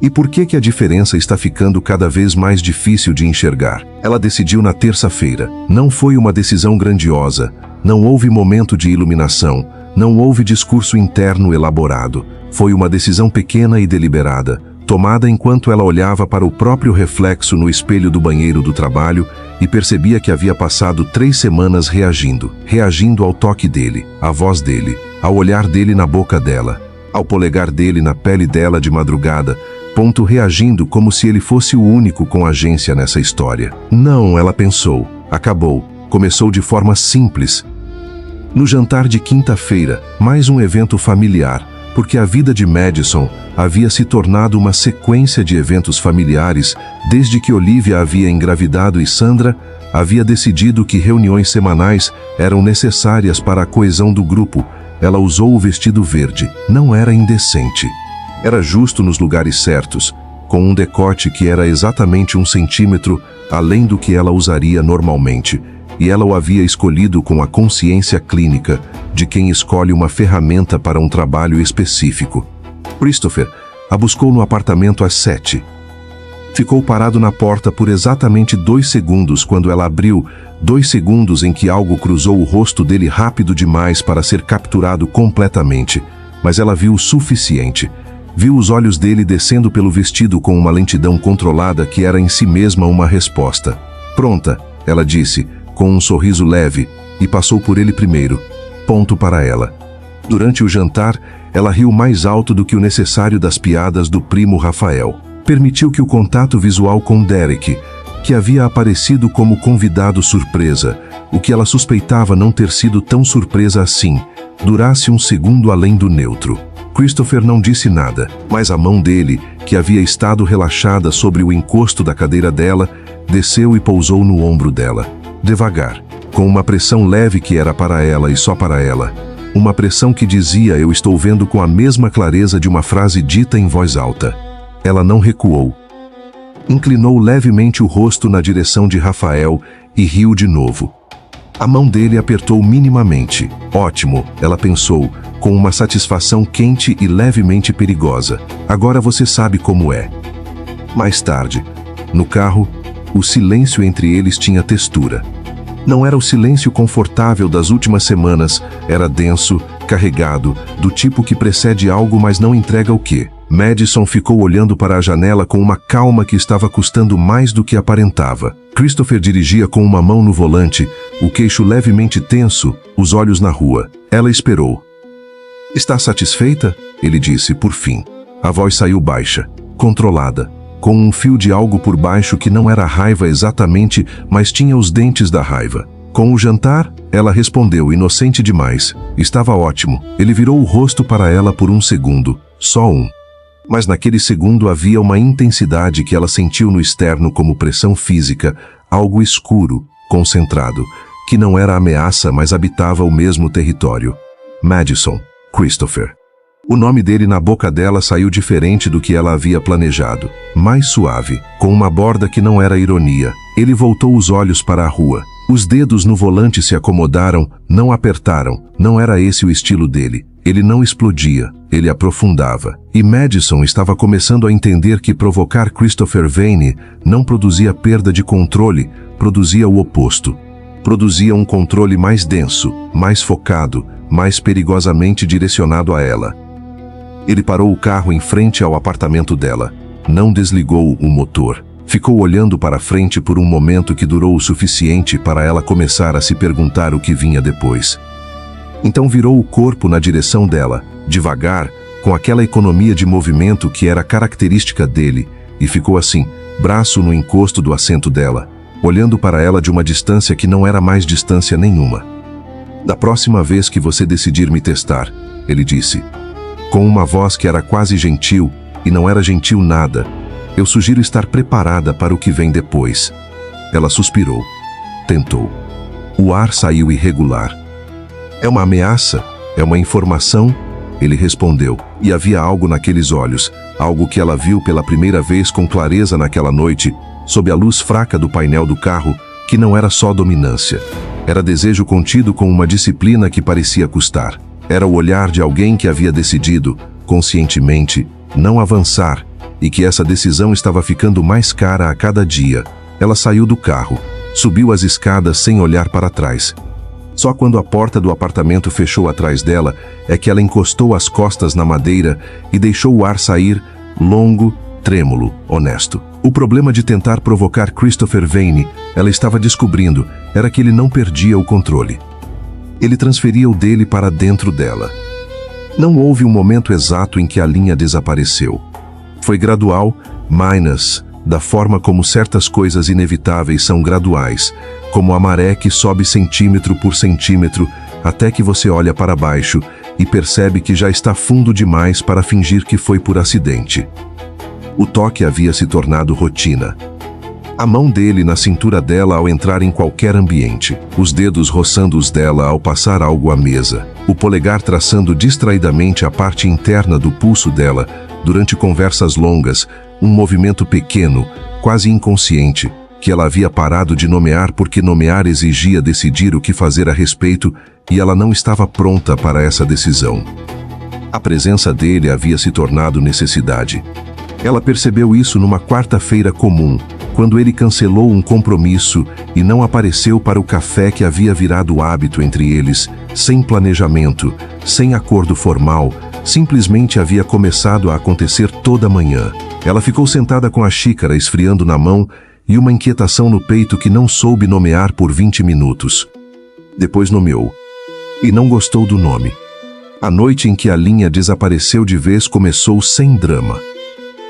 E por que a diferença está ficando cada vez mais difícil de enxergar? Ela decidiu na terça-feira. Não foi uma decisão grandiosa, não houve momento de iluminação, não houve discurso interno elaborado. Foi uma decisão pequena e deliberada, tomada enquanto ela olhava para o próprio reflexo no espelho do banheiro do trabalho e percebia que havia passado 3 semanas reagindo ao toque dele, à voz dele, ao olhar dele na boca dela, ao polegar dele na pele dela de madrugada, reagindo como se ele fosse o único com agência nessa história. Não, ela pensou. Acabou. Começou de forma simples. No jantar de quinta-feira, mais um evento familiar, porque a vida de Madison havia se tornado uma sequência de eventos familiares desde que Olivia havia engravidado e Sandra havia decidido que reuniões semanais eram necessárias para a coesão do grupo. Ela usou o vestido verde. Não era indecente. Era justo nos lugares certos, com um decote que era exatamente 1 centímetro além do que ela usaria normalmente, e ela o havia escolhido com a consciência clínica de quem escolhe uma ferramenta para um trabalho específico. Christopher a buscou no apartamento às 7. Ficou parado na porta por exatamente 2 segundos quando ela abriu, 2 segundos em que algo cruzou o rosto dele rápido demais para ser capturado completamente, mas ela viu o suficiente. Viu os olhos dele descendo pelo vestido com uma lentidão controlada que era em si mesma uma resposta. Pronta, ela disse, com um sorriso leve, e passou por ele primeiro. Ponto para ela. Durante o jantar, ela riu mais alto do que o necessário das piadas do primo Rafael. Permitiu que o contato visual com Derek, que havia aparecido como convidado surpresa, o que ela suspeitava não ter sido tão surpresa assim, durasse 1 segundo além do neutro. Christopher não disse nada, mas a mão dele, que havia estado relaxada sobre o encosto da cadeira dela, desceu e pousou no ombro dela. Devagar, com uma pressão leve que era para ela e só para ela. Uma pressão que dizia: eu estou vendo, com a mesma clareza de uma frase dita em voz alta. Ela não recuou. Inclinou levemente o rosto na direção de Rafael e riu de novo. A mão dele apertou minimamente. Ótimo, ela pensou, com uma satisfação quente e levemente perigosa. Agora você sabe como é. Mais tarde, no carro, o silêncio entre eles tinha textura. Não era o silêncio confortável das últimas semanas, era denso, carregado, do tipo que precede algo mas não entrega o quê. Madison ficou olhando para a janela com uma calma que estava custando mais do que aparentava. Christopher dirigia com uma mão no volante, o queixo levemente tenso, os olhos na rua. Ela esperou. Está satisfeita? Ele disse, por fim. A voz saiu baixa, controlada, com um fio de algo por baixo que não era raiva exatamente, mas tinha os dentes da raiva. Com o jantar, ela respondeu, inocente demais. Estava ótimo. Ele virou o rosto para ela por 1 segundo, só um. Mas naquele segundo havia uma intensidade que ela sentiu no externo como pressão física, algo escuro, concentrado, que não era ameaça, mas habitava o mesmo território. Madison, Christopher. O nome dele na boca dela saiu diferente do que ela havia planejado, mais suave, com uma borda que não era ironia. Ele voltou os olhos para a rua. Os dedos no volante se acomodaram, não apertaram, não era esse o estilo dele. Ele não explodia, ele aprofundava. E Madison estava começando a entender que provocar Christopher Vane não produzia perda de controle, produzia o oposto. Produzia um controle mais denso, mais focado, mais perigosamente direcionado a ela. Ele parou o carro em frente ao apartamento dela. Não desligou o motor. Ficou olhando para frente por um momento que durou o suficiente para ela começar a se perguntar o que vinha depois. Então virou o corpo na direção dela, devagar, com aquela economia de movimento que era característica dele, e ficou assim, braço no encosto do assento dela, olhando para ela de uma distância que não era mais distância nenhuma. Da próxima vez que você decidir me testar, ele disse, com uma voz que era quase gentil, e não era gentil nada, eu sugiro estar preparada para o que vem depois. Ela suspirou. Tentou. O ar saiu irregular. É uma ameaça? É uma informação? Ele respondeu, e havia algo naqueles olhos, algo que ela viu pela primeira vez com clareza naquela noite, sob a luz fraca do painel do carro, que não era só dominância. Era desejo contido com uma disciplina que parecia custar. Era o olhar de alguém que havia decidido, conscientemente, não avançar, e que essa decisão estava ficando mais cara a cada dia. Ela saiu do carro, subiu as escadas sem olhar para trás. Só quando a porta do apartamento fechou atrás dela é que ela encostou as costas na madeira e deixou o ar sair, longo, trêmulo, honesto. O problema de tentar provocar Christopher Vane, ela estava descobrindo, era que ele não perdia o controle. Ele transferia o dele para dentro dela. Não houve um momento exato em que a linha desapareceu. Foi gradual, da forma como certas coisas inevitáveis são graduais, como a maré que sobe centímetro por centímetro, até que você olha para baixo e percebe que já está fundo demais para fingir que foi por acidente. O toque havia se tornado rotina. A mão dele na cintura dela ao entrar em qualquer ambiente, os dedos roçando os dela ao passar algo à mesa, o polegar traçando distraidamente a parte interna do pulso dela durante conversas longas, um movimento pequeno, quase inconsciente, que ela havia parado de nomear porque nomear exigia decidir o que fazer a respeito e ela não estava pronta para essa decisão. A presença dele havia se tornado necessidade. Ela percebeu isso numa quarta-feira comum, quando ele cancelou um compromisso e não apareceu para o café que havia virado hábito entre eles, sem planejamento, sem acordo formal, simplesmente havia começado a acontecer toda manhã. Ela ficou sentada com a xícara esfriando na mão e uma inquietação no peito que não soube nomear por 20 minutos. Depois nomeou. E não gostou do nome. A noite em que a linha desapareceu de vez começou sem drama.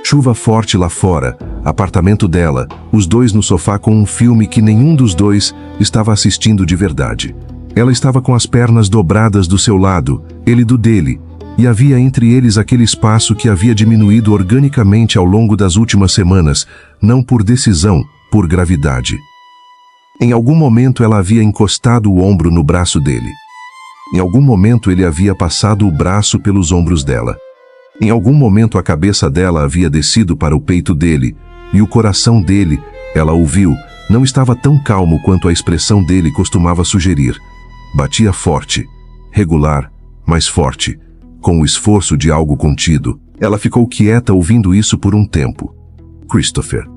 Chuva forte lá fora, apartamento dela, os dois no sofá com um filme que nenhum dos dois estava assistindo de verdade. Ela estava com as pernas dobradas do seu lado, ele do dele, e havia entre eles aquele espaço que havia diminuído organicamente ao longo das últimas semanas, não por decisão, por gravidade. Em algum momento ela havia encostado o ombro no braço dele. Em algum momento ele havia passado o braço pelos ombros dela. Em algum momento a cabeça dela havia descido para o peito dele, e o coração dele, ela ouviu, não estava tão calmo quanto a expressão dele costumava sugerir. Batia forte, regular, mas forte, com o esforço de algo contido. Ela ficou quieta ouvindo isso por um tempo. Christopher.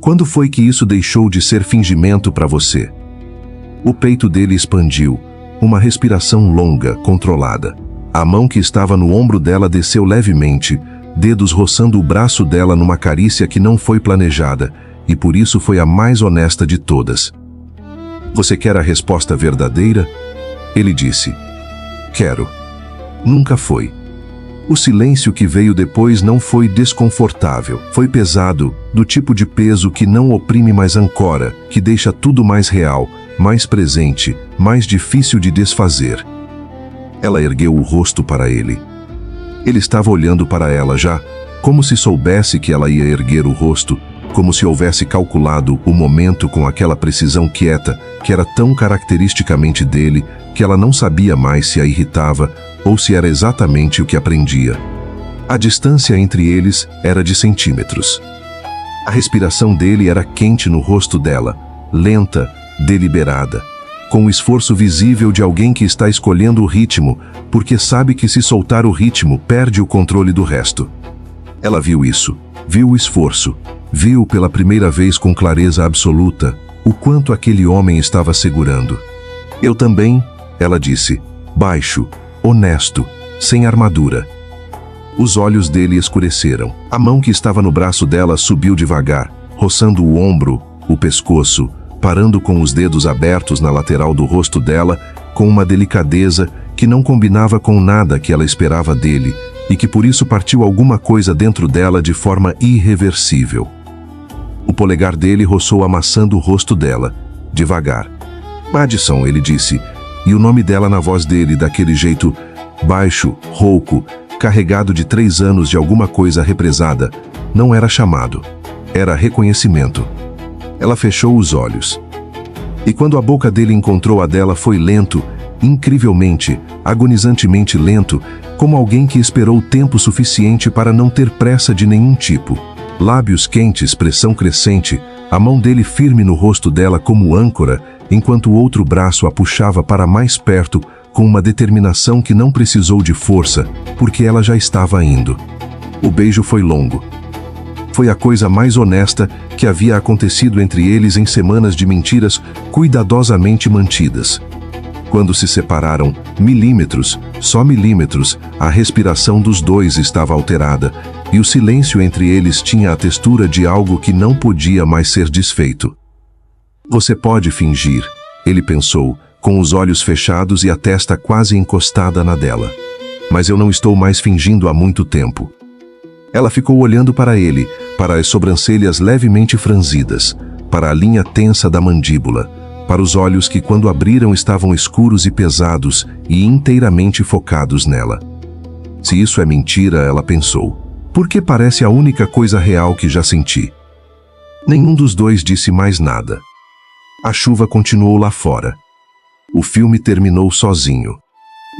Quando foi que isso deixou de ser fingimento para você? O peito dele expandiu, uma respiração longa, controlada. A mão que estava no ombro dela desceu levemente, dedos roçando o braço dela numa carícia que não foi planejada, e por isso foi a mais honesta de todas. Você quer a resposta verdadeira? Ele disse. Quero. Nunca foi. O silêncio que veio depois não foi desconfortável, foi pesado, do tipo de peso que não oprime mais ancora, que deixa tudo mais real, mais presente, mais difícil de desfazer. Ela ergueu o rosto para ele. Ele estava olhando para ela já, como se soubesse que ela ia erguer o rosto, como se houvesse calculado o momento com aquela precisão quieta, que era tão caracteristicamente dele, que ela não sabia mais se a irritava ou se era exatamente o que aprendia. A distância entre eles era de centímetros. A respiração dele era quente no rosto dela, lenta, deliberada, com o esforço visível de alguém que está escolhendo o ritmo, porque sabe que se soltar o ritmo, perde o controle do resto. Ela viu isso, viu o esforço, viu pela primeira vez com clareza absoluta o quanto aquele homem estava segurando. Eu também, ela disse, baixo, honesto, sem armadura. Os olhos dele escureceram. A mão que estava no braço dela subiu devagar, roçando o ombro, o pescoço, parando com os dedos abertos na lateral do rosto dela, com uma delicadeza que não combinava com nada que ela esperava dele, e que por isso partiu alguma coisa dentro dela de forma irreversível. O polegar dele roçou amassando o rosto dela, devagar. Madison, ele disse, e o nome dela na voz dele, daquele jeito baixo, rouco, carregado de 3 anos de alguma coisa represada, não era chamado, era reconhecimento. Ela fechou os olhos. E quando a boca dele encontrou a dela foi lento, incrivelmente, agonizantemente lento, como alguém que esperou tempo suficiente para não ter pressa de nenhum tipo. Lábios quentes, pressão crescente, a mão dele firme no rosto dela como âncora, enquanto o outro braço a puxava para mais perto, com uma determinação que não precisou de força, porque ela já estava indo. O beijo foi longo. Foi a coisa mais honesta que havia acontecido entre eles em semanas de mentiras cuidadosamente mantidas. Quando se separaram, milímetros, só milímetros, a respiração dos dois estava alterada, e o silêncio entre eles tinha a textura de algo que não podia mais ser desfeito. Você pode fingir, ele pensou, com os olhos fechados e a testa quase encostada na dela. Mas eu não estou mais fingindo há muito tempo. Ela ficou olhando para ele, para as sobrancelhas levemente franzidas, para a linha tensa da mandíbula, para os olhos que quando abriram estavam escuros e pesados e inteiramente focados nela. Se isso é mentira, ela pensou, porque parece a única coisa real que já senti. Nenhum dos dois disse mais nada. A chuva continuou lá fora. O filme terminou sozinho.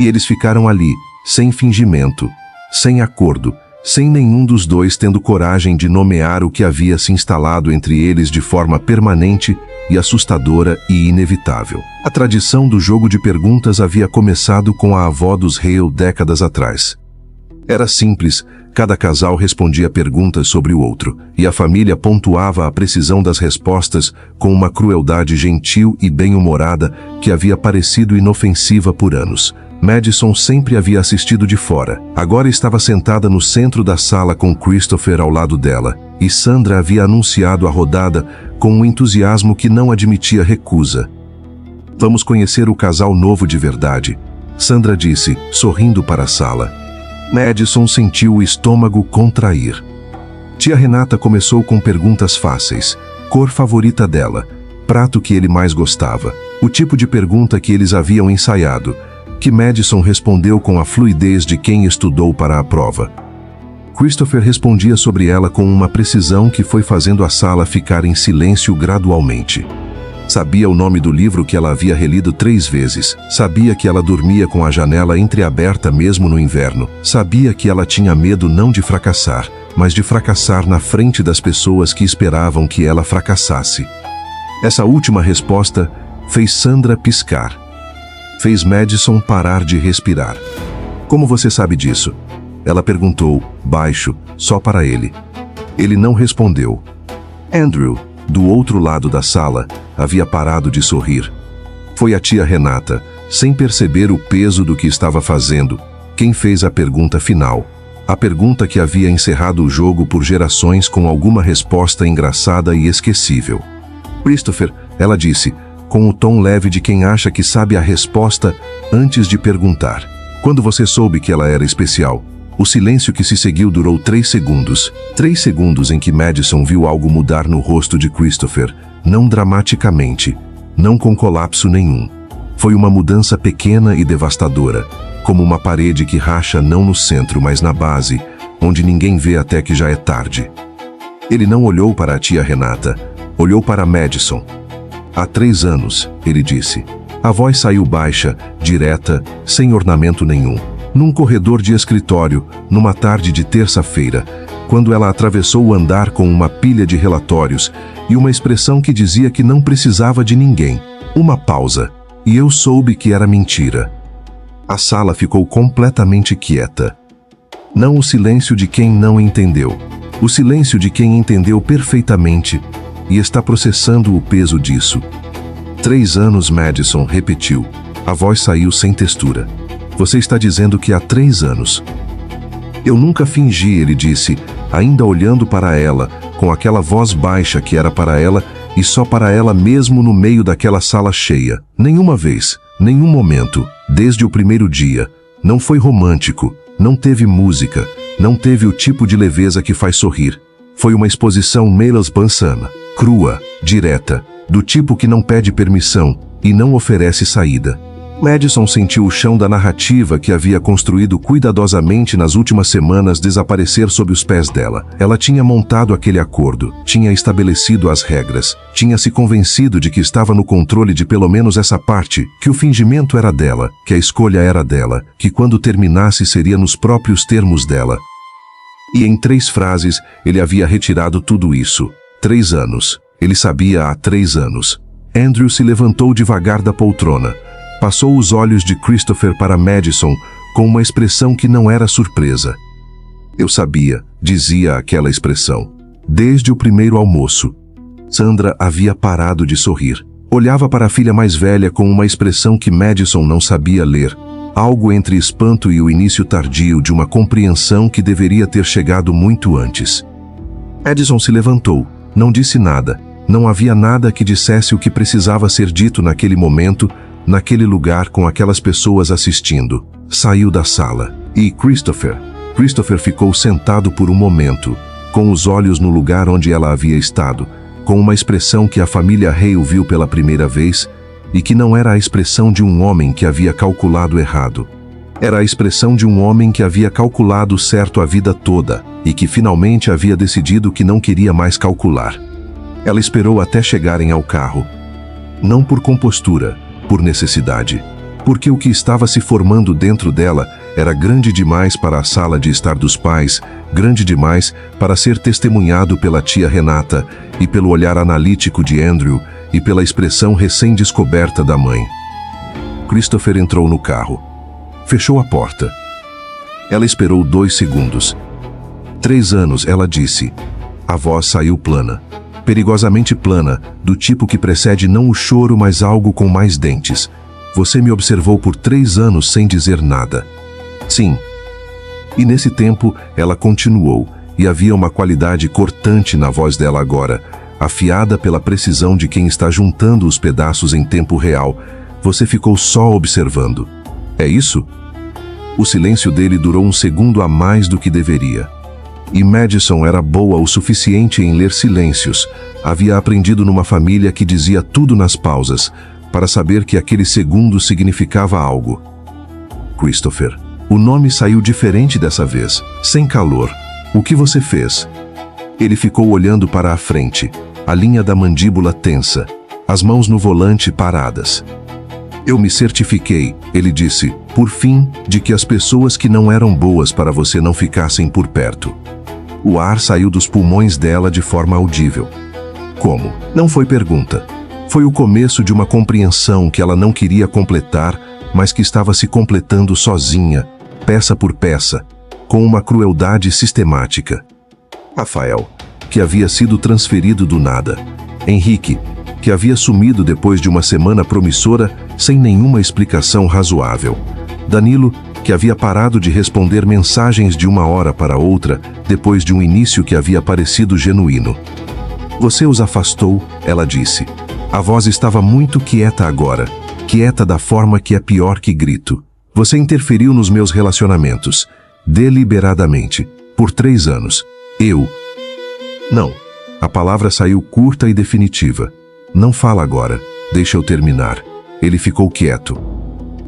E eles ficaram ali, sem fingimento, sem acordo, sem nenhum dos dois tendo coragem de nomear o que havia se instalado entre eles de forma permanente e assustadora e inevitável. A tradição do jogo de perguntas havia começado com a avó dos Hale décadas atrás. Era simples, cada casal respondia perguntas sobre o outro, e a família pontuava a precisão das respostas com uma crueldade gentil e bem-humorada que havia parecido inofensiva por anos. Madison sempre havia assistido de fora. Agora estava sentada no centro da sala com Christopher ao lado dela, e Sandra havia anunciado a rodada com um entusiasmo que não admitia recusa. Vamos conhecer o casal novo de verdade, Sandra disse, sorrindo para a sala. Madison sentiu o estômago contrair. Tia Renata começou com perguntas fáceis. Cor favorita dela, prato que ele mais gostava, o tipo de pergunta que eles haviam ensaiado, que Madison respondeu com a fluidez de quem estudou para a prova. Christopher respondia sobre ela com uma precisão que foi fazendo a sala ficar em silêncio gradualmente. Sabia o nome do livro que ela havia relido 3 vezes. Sabia que ela dormia com a janela entreaberta mesmo no inverno. Sabia que ela tinha medo não de fracassar, mas de fracassar na frente das pessoas que esperavam que ela fracassasse. Essa última resposta fez Sandra piscar. Fez Madison parar de respirar. Como você sabe disso? Ela perguntou, baixo, só para ele. Ele não respondeu. Andrew, do outro lado da sala, havia parado de sorrir. Foi a tia Renata, sem perceber o peso do que estava fazendo, quem fez a pergunta final. A pergunta que havia encerrado o jogo por gerações com alguma resposta engraçada e esquecível. Christopher, ela disse, com o tom leve de quem acha que sabe a resposta antes de perguntar. Quando você soube que ela era especial? O silêncio que se seguiu durou 3 segundos. 3 segundos em que Madison viu algo mudar no rosto de Christopher, não dramaticamente, não com colapso nenhum. Foi uma mudança pequena e devastadora, como uma parede que racha não no centro, mas na base, onde ninguém vê até que já é tarde. Ele não olhou para a tia Renata, olhou para Madison. Há 3 anos, ele disse. A voz saiu baixa, direta, sem ornamento nenhum. Num corredor de escritório, numa tarde de terça-feira, quando ela atravessou o andar com uma pilha de relatórios e uma expressão que dizia que não precisava de ninguém. Uma pausa. E eu soube que era mentira. A sala ficou completamente quieta. Não o silêncio de quem não entendeu. O silêncio de quem entendeu perfeitamente e está processando o peso disso. 3 anos, Madison repetiu. A voz saiu sem textura. Você está dizendo que há 3 anos. Eu nunca fingi, ele disse, ainda olhando para ela, com aquela voz baixa que era para ela e só para ela mesmo no meio daquela sala cheia. Nenhuma vez, nenhum momento, desde o primeiro dia. Não foi romântico, não teve música, não teve o tipo de leveza que faz sorrir. Foi uma exposição melas pansana, crua, direta, do tipo que não pede permissão e não oferece saída. Madison sentiu o chão da narrativa que havia construído cuidadosamente nas últimas semanas desaparecer sob os pés dela. Ela tinha montado aquele acordo, tinha estabelecido as regras, tinha se convencido de que estava no controle de pelo menos essa parte, que o fingimento era dela, que a escolha era dela, que quando terminasse seria nos próprios termos dela. E em 3 frases, ele havia retirado tudo isso. 3 anos. Ele sabia há 3 anos. Andrew se levantou devagar da poltrona. Passou os olhos de Christopher para Madison com uma expressão que não era surpresa. Eu sabia, dizia aquela expressão. Desde o primeiro almoço. Sandra havia parado de sorrir. Olhava para a filha mais velha com uma expressão que Madison não sabia ler. Algo entre espanto e o início tardio de uma compreensão que deveria ter chegado muito antes. Madison se levantou. Não disse nada. Não havia nada que dissesse o que precisava ser dito naquele momento, naquele lugar com aquelas pessoas assistindo. Saiu da sala. E Christopher ficou sentado por um momento, com os olhos no lugar onde ela havia estado, com uma expressão que a família Hale viu pela primeira vez e que não era a expressão de um homem que havia calculado errado. Era a expressão de um homem que havia calculado certo a vida toda e que finalmente havia decidido que não queria mais calcular. Ela esperou até chegarem ao carro. Não por compostura, por necessidade. Porque o que estava se formando dentro dela era grande demais para a sala de estar dos pais, grande demais para ser testemunhado pela tia Renata e pelo olhar analítico de Andrew e pela expressão recém-descoberta da mãe. Christopher entrou no carro. Fechou a porta. Ela esperou 2 segundos. 3 anos, ela disse. A voz saiu plana. Perigosamente plana, do tipo que precede não o choro, mas algo com mais dentes. Você me observou por 3 anos sem dizer nada. Sim. E nesse tempo, ela continuou, e havia uma qualidade cortante na voz dela agora, afiada pela precisão de quem está juntando os pedaços em tempo real. Você ficou só observando. É isso? O silêncio dele durou 1 segundo a mais do que deveria. E Madison era boa o suficiente em ler silêncios. Havia aprendido numa família que dizia tudo nas pausas, para saber que aquele segundo significava algo. Christopher. O nome saiu diferente dessa vez, sem calor. O que você fez? Ele ficou olhando para a frente, a linha da mandíbula tensa, as mãos no volante paradas. Eu me certifiquei, ele disse, por fim, de que as pessoas que não eram boas para você não ficassem por perto. O ar saiu dos pulmões dela de forma audível. Como? Não foi pergunta. Foi o começo de uma compreensão que ela não queria completar, mas que estava se completando sozinha, peça por peça, com uma crueldade sistemática. Rafael, que havia sido transferido do nada. Henrique, que havia sumido depois de uma semana promissora sem nenhuma explicação razoável. Danilo, que havia parado de responder mensagens de uma hora para outra, depois de um início que havia parecido genuíno. Você os afastou, ela disse. A voz estava muito quieta agora, quieta da forma que é pior que grito. Você interferiu nos meus relacionamentos, deliberadamente, por 3 anos. Eu... Não. A palavra saiu curta e definitiva. Não fala agora, deixa eu terminar. Ele ficou quieto.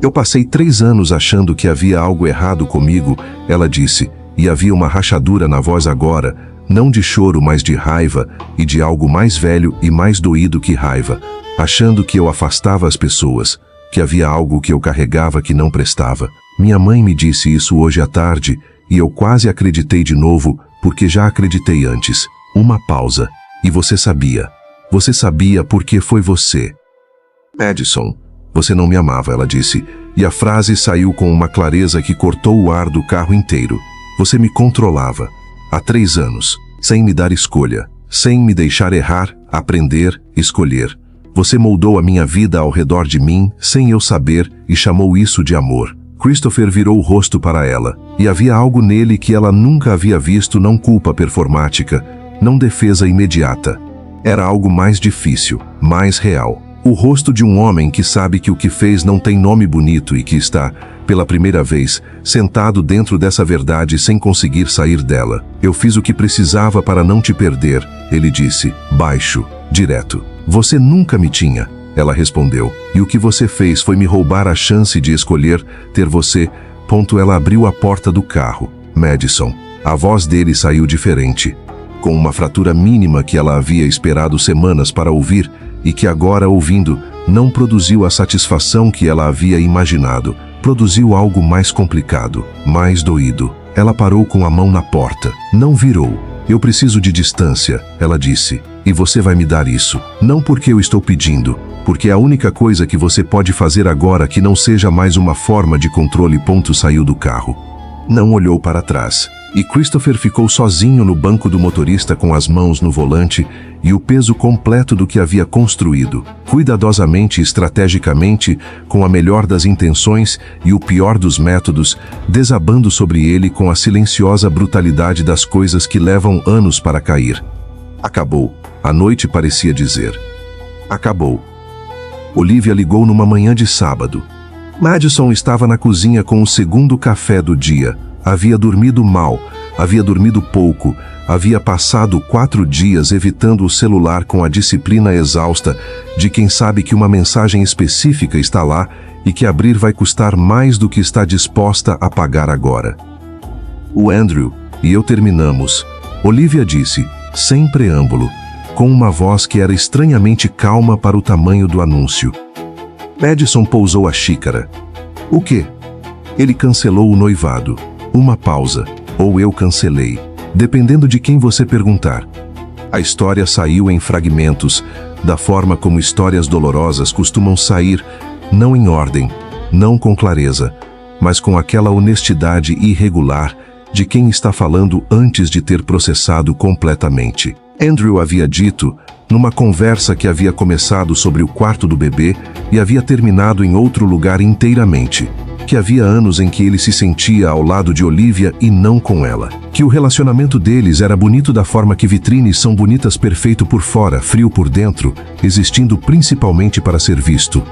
Eu passei 3 anos achando que havia algo errado comigo, ela disse, e havia uma rachadura na voz agora, não de choro, mas de raiva, e de algo mais velho e mais doído que raiva, achando que eu afastava as pessoas, que havia algo que eu carregava que não prestava. Minha mãe me disse isso hoje à tarde, e eu quase acreditei de novo, porque já acreditei antes. Uma pausa. E você sabia. Você sabia porque foi você. Madison. Você não me amava, ela disse, e a frase saiu com uma clareza que cortou o ar do carro inteiro. Você me controlava. Há 3 anos, sem me dar escolha, sem me deixar errar, aprender, escolher. Você moldou a minha vida ao redor de mim, sem eu saber, e chamou isso de amor. Christopher virou o rosto para ela, e havia algo nele que ela nunca havia visto, não culpa performática, não defesa imediata. Era algo mais difícil, mais real. O rosto de um homem que sabe que o que fez não tem nome bonito e que está, pela primeira vez, sentado dentro dessa verdade sem conseguir sair dela. Eu fiz o que precisava para não te perder, ele disse, baixo, direto. Você nunca me tinha, ela respondeu, e o que você fez foi me roubar a chance de escolher ter você. Ela abriu a porta do carro. Madison. A voz dele saiu diferente, com uma fratura mínima que ela havia esperado semanas para ouvir e que agora, ouvindo, não produziu a satisfação que ela havia imaginado. Produziu algo mais complicado, mais doído. Ela parou com a mão na porta. Não virou. Eu preciso de distância, ela disse. E você vai me dar isso. Não porque eu estou pedindo, porque é a única coisa que você pode fazer agora que não seja mais uma forma de controle. Saiu do carro. Não olhou para trás. E Christopher ficou sozinho no banco do motorista com as mãos no volante e o peso completo do que havia construído, cuidadosamente e estrategicamente, com a melhor das intenções e o pior dos métodos, desabando sobre ele com a silenciosa brutalidade das coisas que levam anos para cair. Acabou. A noite parecia dizer. Acabou. Olivia ligou numa manhã de sábado. Madison estava na cozinha com o segundo café do dia. Havia dormido mal, havia dormido pouco, havia passado 4 dias evitando o celular com a disciplina exausta de quem sabe que uma mensagem específica está lá e que abrir vai custar mais do que está disposta a pagar agora. O Andrew e eu terminamos, Olivia disse, sem preâmbulo, com uma voz que era estranhamente calma para o tamanho do anúncio. Madison pousou a xícara. O quê? Ele cancelou o noivado. Uma pausa, ou eu cancelei, dependendo de quem você perguntar. A história saiu em fragmentos, da forma como histórias dolorosas costumam sair, não em ordem, não com clareza, mas com aquela honestidade irregular de quem está falando antes de ter processado completamente. Andrew havia dito, numa conversa que havia começado sobre o quarto do bebê e havia terminado em outro lugar inteiramente, que havia anos em que ele se sentia ao lado de Olivia e não com ela. Que o relacionamento deles era bonito da forma que vitrines são bonitas, perfeito por fora, frio por dentro, existindo principalmente para ser visto.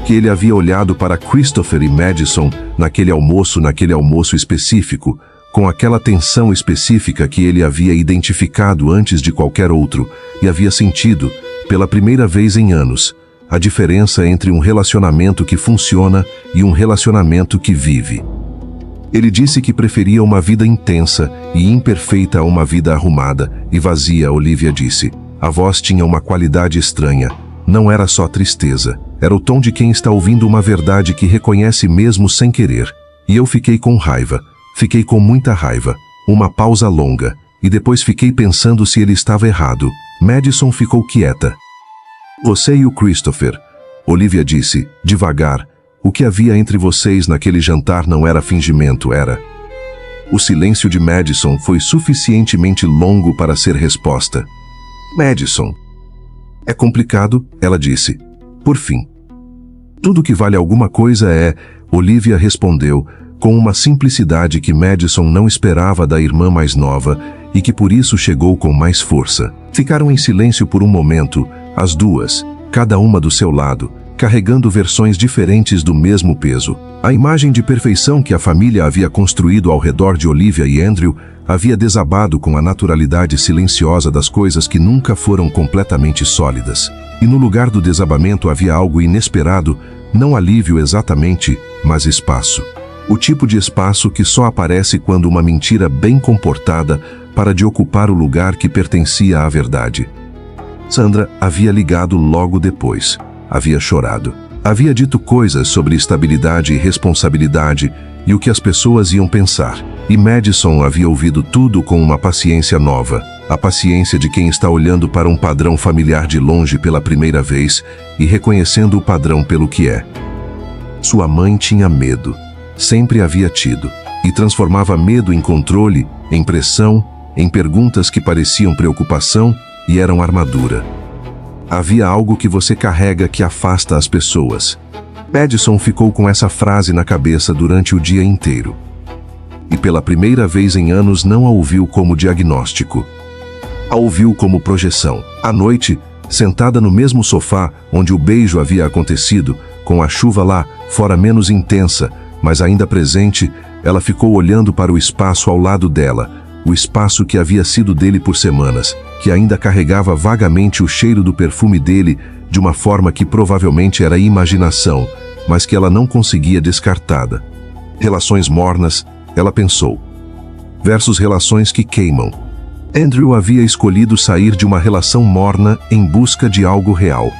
Que ele havia olhado para Christopher e Madison naquele almoço específico, com aquela tensão específica que ele havia identificado antes de qualquer outro, e havia sentido, pela primeira vez em anos, a diferença entre um relacionamento que funciona e um relacionamento que vive. Ele disse que preferia uma vida intensa e imperfeita a uma vida arrumada e vazia, Olivia disse. A voz tinha uma qualidade estranha. Não era só tristeza. Era o tom de quem está ouvindo uma verdade que reconhece mesmo sem querer. E eu fiquei com raiva. Fiquei com muita raiva. Uma pausa longa. E depois fiquei pensando se ele estava errado. Madison ficou quieta. Você e o Christopher, Olivia disse, devagar. O que havia entre vocês naquele jantar não era fingimento, era. O silêncio de Madison foi suficientemente longo para ser resposta. Madison. É complicado, ela disse. Por fim. Tudo que vale alguma coisa é, Olivia respondeu, com uma simplicidade que Madison não esperava da irmã mais nova e que por isso chegou com mais força. Ficaram em silêncio por um momento, as duas, cada uma do seu lado, carregando versões diferentes do mesmo peso. A imagem de perfeição que a família havia construído ao redor de Olivia e Andrew havia desabado com a naturalidade silenciosa das coisas que nunca foram completamente sólidas. E no lugar do desabamento havia algo inesperado, não alívio exatamente, mas espaço. O tipo de espaço que só aparece quando uma mentira bem comportada para de ocupar o lugar que pertencia à verdade. Sandra havia ligado logo depois. Havia chorado. Havia dito coisas sobre estabilidade e responsabilidade e o que as pessoas iam pensar. E Madison havia ouvido tudo com uma paciência nova. a paciência de quem está olhando para um padrão familiar de longe pela primeira vez e reconhecendo o padrão pelo que é. Sua mãe tinha medo, sempre havia tido, e transformava medo em controle, em pressão, em perguntas que pareciam preocupação e eram armadura. Havia algo que você carrega que afasta as pessoas. Madison ficou com essa frase na cabeça durante o dia inteiro. E pela primeira vez em anos não a ouviu como diagnóstico. A ouviu como projeção. À noite, sentada no mesmo sofá onde o beijo havia acontecido, com a chuva lá, fora menos intensa, mas ainda presente, ela ficou olhando para o espaço ao lado dela, o espaço que havia sido dele por semanas, que ainda carregava vagamente o cheiro do perfume dele de uma forma que provavelmente era imaginação, mas que ela não conseguia descartada. Relações mornas, ela pensou, versus relações que queimam. Andrew havia escolhido sair de uma relação morna em busca de algo real.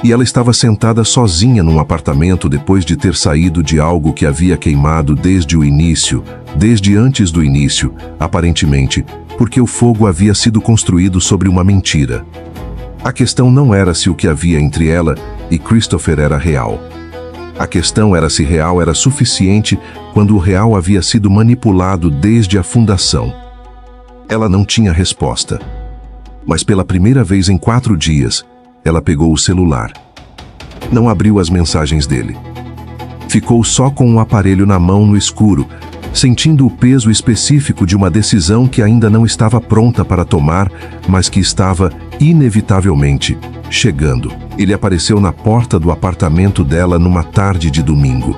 E ela estava sentada sozinha num apartamento depois de ter saído de algo que havia queimado desde o início, desde antes do início, aparentemente, porque o fogo havia sido construído sobre uma mentira. A questão não era se o que havia entre ela e Christopher era real. A questão era se real era suficiente quando o real havia sido manipulado desde a fundação. Ela não tinha resposta. Mas pela primeira vez em 4 dias, ela pegou o celular. Não abriu as mensagens dele. Ficou só com o aparelho na mão no escuro, sentindo o peso específico de uma decisão que ainda não estava pronta para tomar, mas que estava, inevitavelmente, chegando. Ele apareceu na porta do apartamento dela numa tarde de domingo.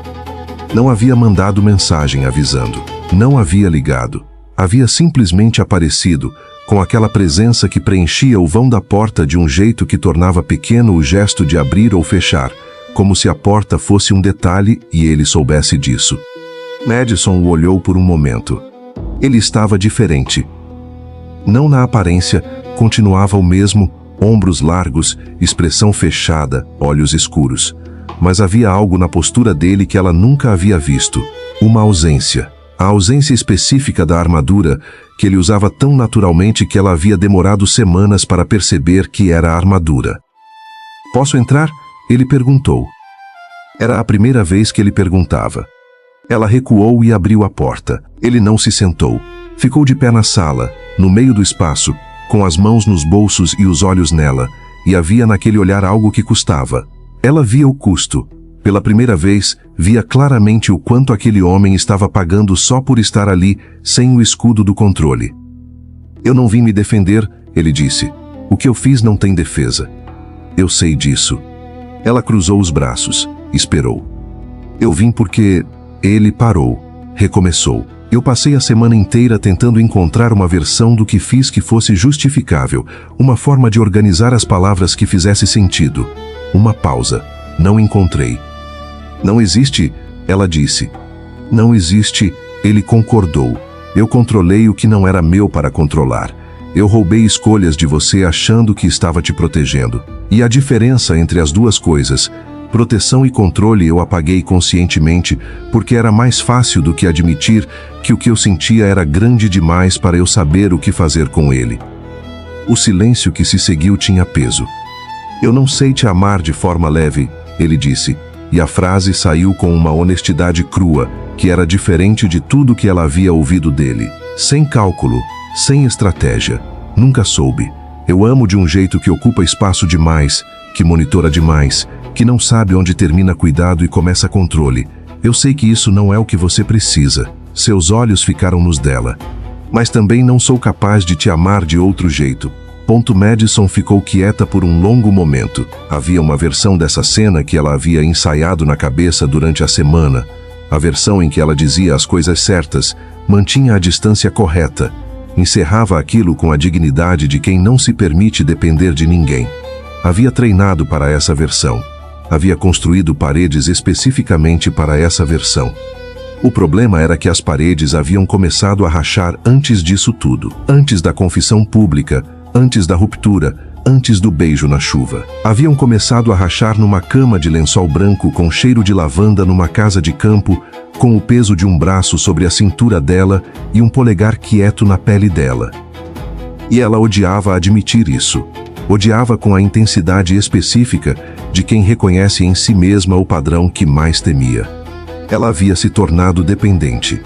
Não havia mandado mensagem avisando. Não havia ligado. Havia simplesmente aparecido, com aquela presença que preenchia o vão da porta de um jeito que tornava pequeno o gesto de abrir ou fechar, como se a porta fosse um detalhe e ele soubesse disso. Madison o olhou por um momento. Ele estava diferente. Não na aparência, continuava o mesmo, ombros largos, expressão fechada, olhos escuros. Mas havia algo na postura dele que ela nunca havia visto. Uma ausência. A ausência específica da armadura, que ele usava tão naturalmente que ela havia demorado semanas para perceber que era a armadura. "Posso entrar?" ele perguntou. Era a primeira vez que ele perguntava. Ela recuou e abriu a porta. Ele não se sentou. Ficou de pé na sala, no meio do espaço, com as mãos nos bolsos e os olhos nela, e havia naquele olhar algo que custava. Ela via o custo. Pela primeira vez, via claramente o quanto aquele homem estava pagando só por estar ali, sem o escudo do controle. "Eu não vim me defender", ele disse. "O que eu fiz não tem defesa." "Eu sei disso." Ela cruzou os braços, esperou. "Eu vim porque..." Ele parou, recomeçou. "Eu passei a semana inteira tentando encontrar uma versão do que fiz que fosse justificável, uma forma de organizar as palavras que fizesse sentido. Uma pausa. Não encontrei." "Não existe", ela disse. "Não existe", ele concordou. "Eu controlei o que não era meu para controlar. Eu roubei escolhas de você achando que estava te protegendo. E a diferença entre as duas coisas, proteção e controle, eu apaguei conscientemente, porque era mais fácil do que admitir que o que eu sentia era grande demais para eu saber o que fazer com ele." O silêncio que se seguiu tinha peso. "Eu não sei te amar de forma leve", ele disse. E a frase saiu com uma honestidade crua, que era diferente de tudo que ela havia ouvido dele. Sem cálculo, sem estratégia. "Nunca soube. Eu amo de um jeito que ocupa espaço demais, que monitora demais, que não sabe onde termina cuidado e começa controle. Eu sei que isso não é o que você precisa." Seus olhos ficaram nos dela. "Mas também não sou capaz de te amar de outro jeito." Madison ficou quieta por um longo momento. Havia uma versão dessa cena que ela havia ensaiado na cabeça durante a semana. A versão em que ela dizia as coisas certas, mantinha a distância correta, encerrava aquilo com a dignidade de quem não se permite depender de ninguém. Havia treinado para essa versão. Havia construído paredes especificamente para essa versão. O problema era que as paredes haviam começado a rachar antes disso tudo. Antes da confissão pública, antes da ruptura, antes do beijo na chuva. Haviam começado a rachar numa cama de lençol branco com cheiro de lavanda numa casa de campo, com o peso de um braço sobre a cintura dela e um polegar quieto na pele dela. E ela odiava admitir isso. Odiava com a intensidade específica de quem reconhece em si mesma o padrão que mais temia. Ela havia se tornado dependente.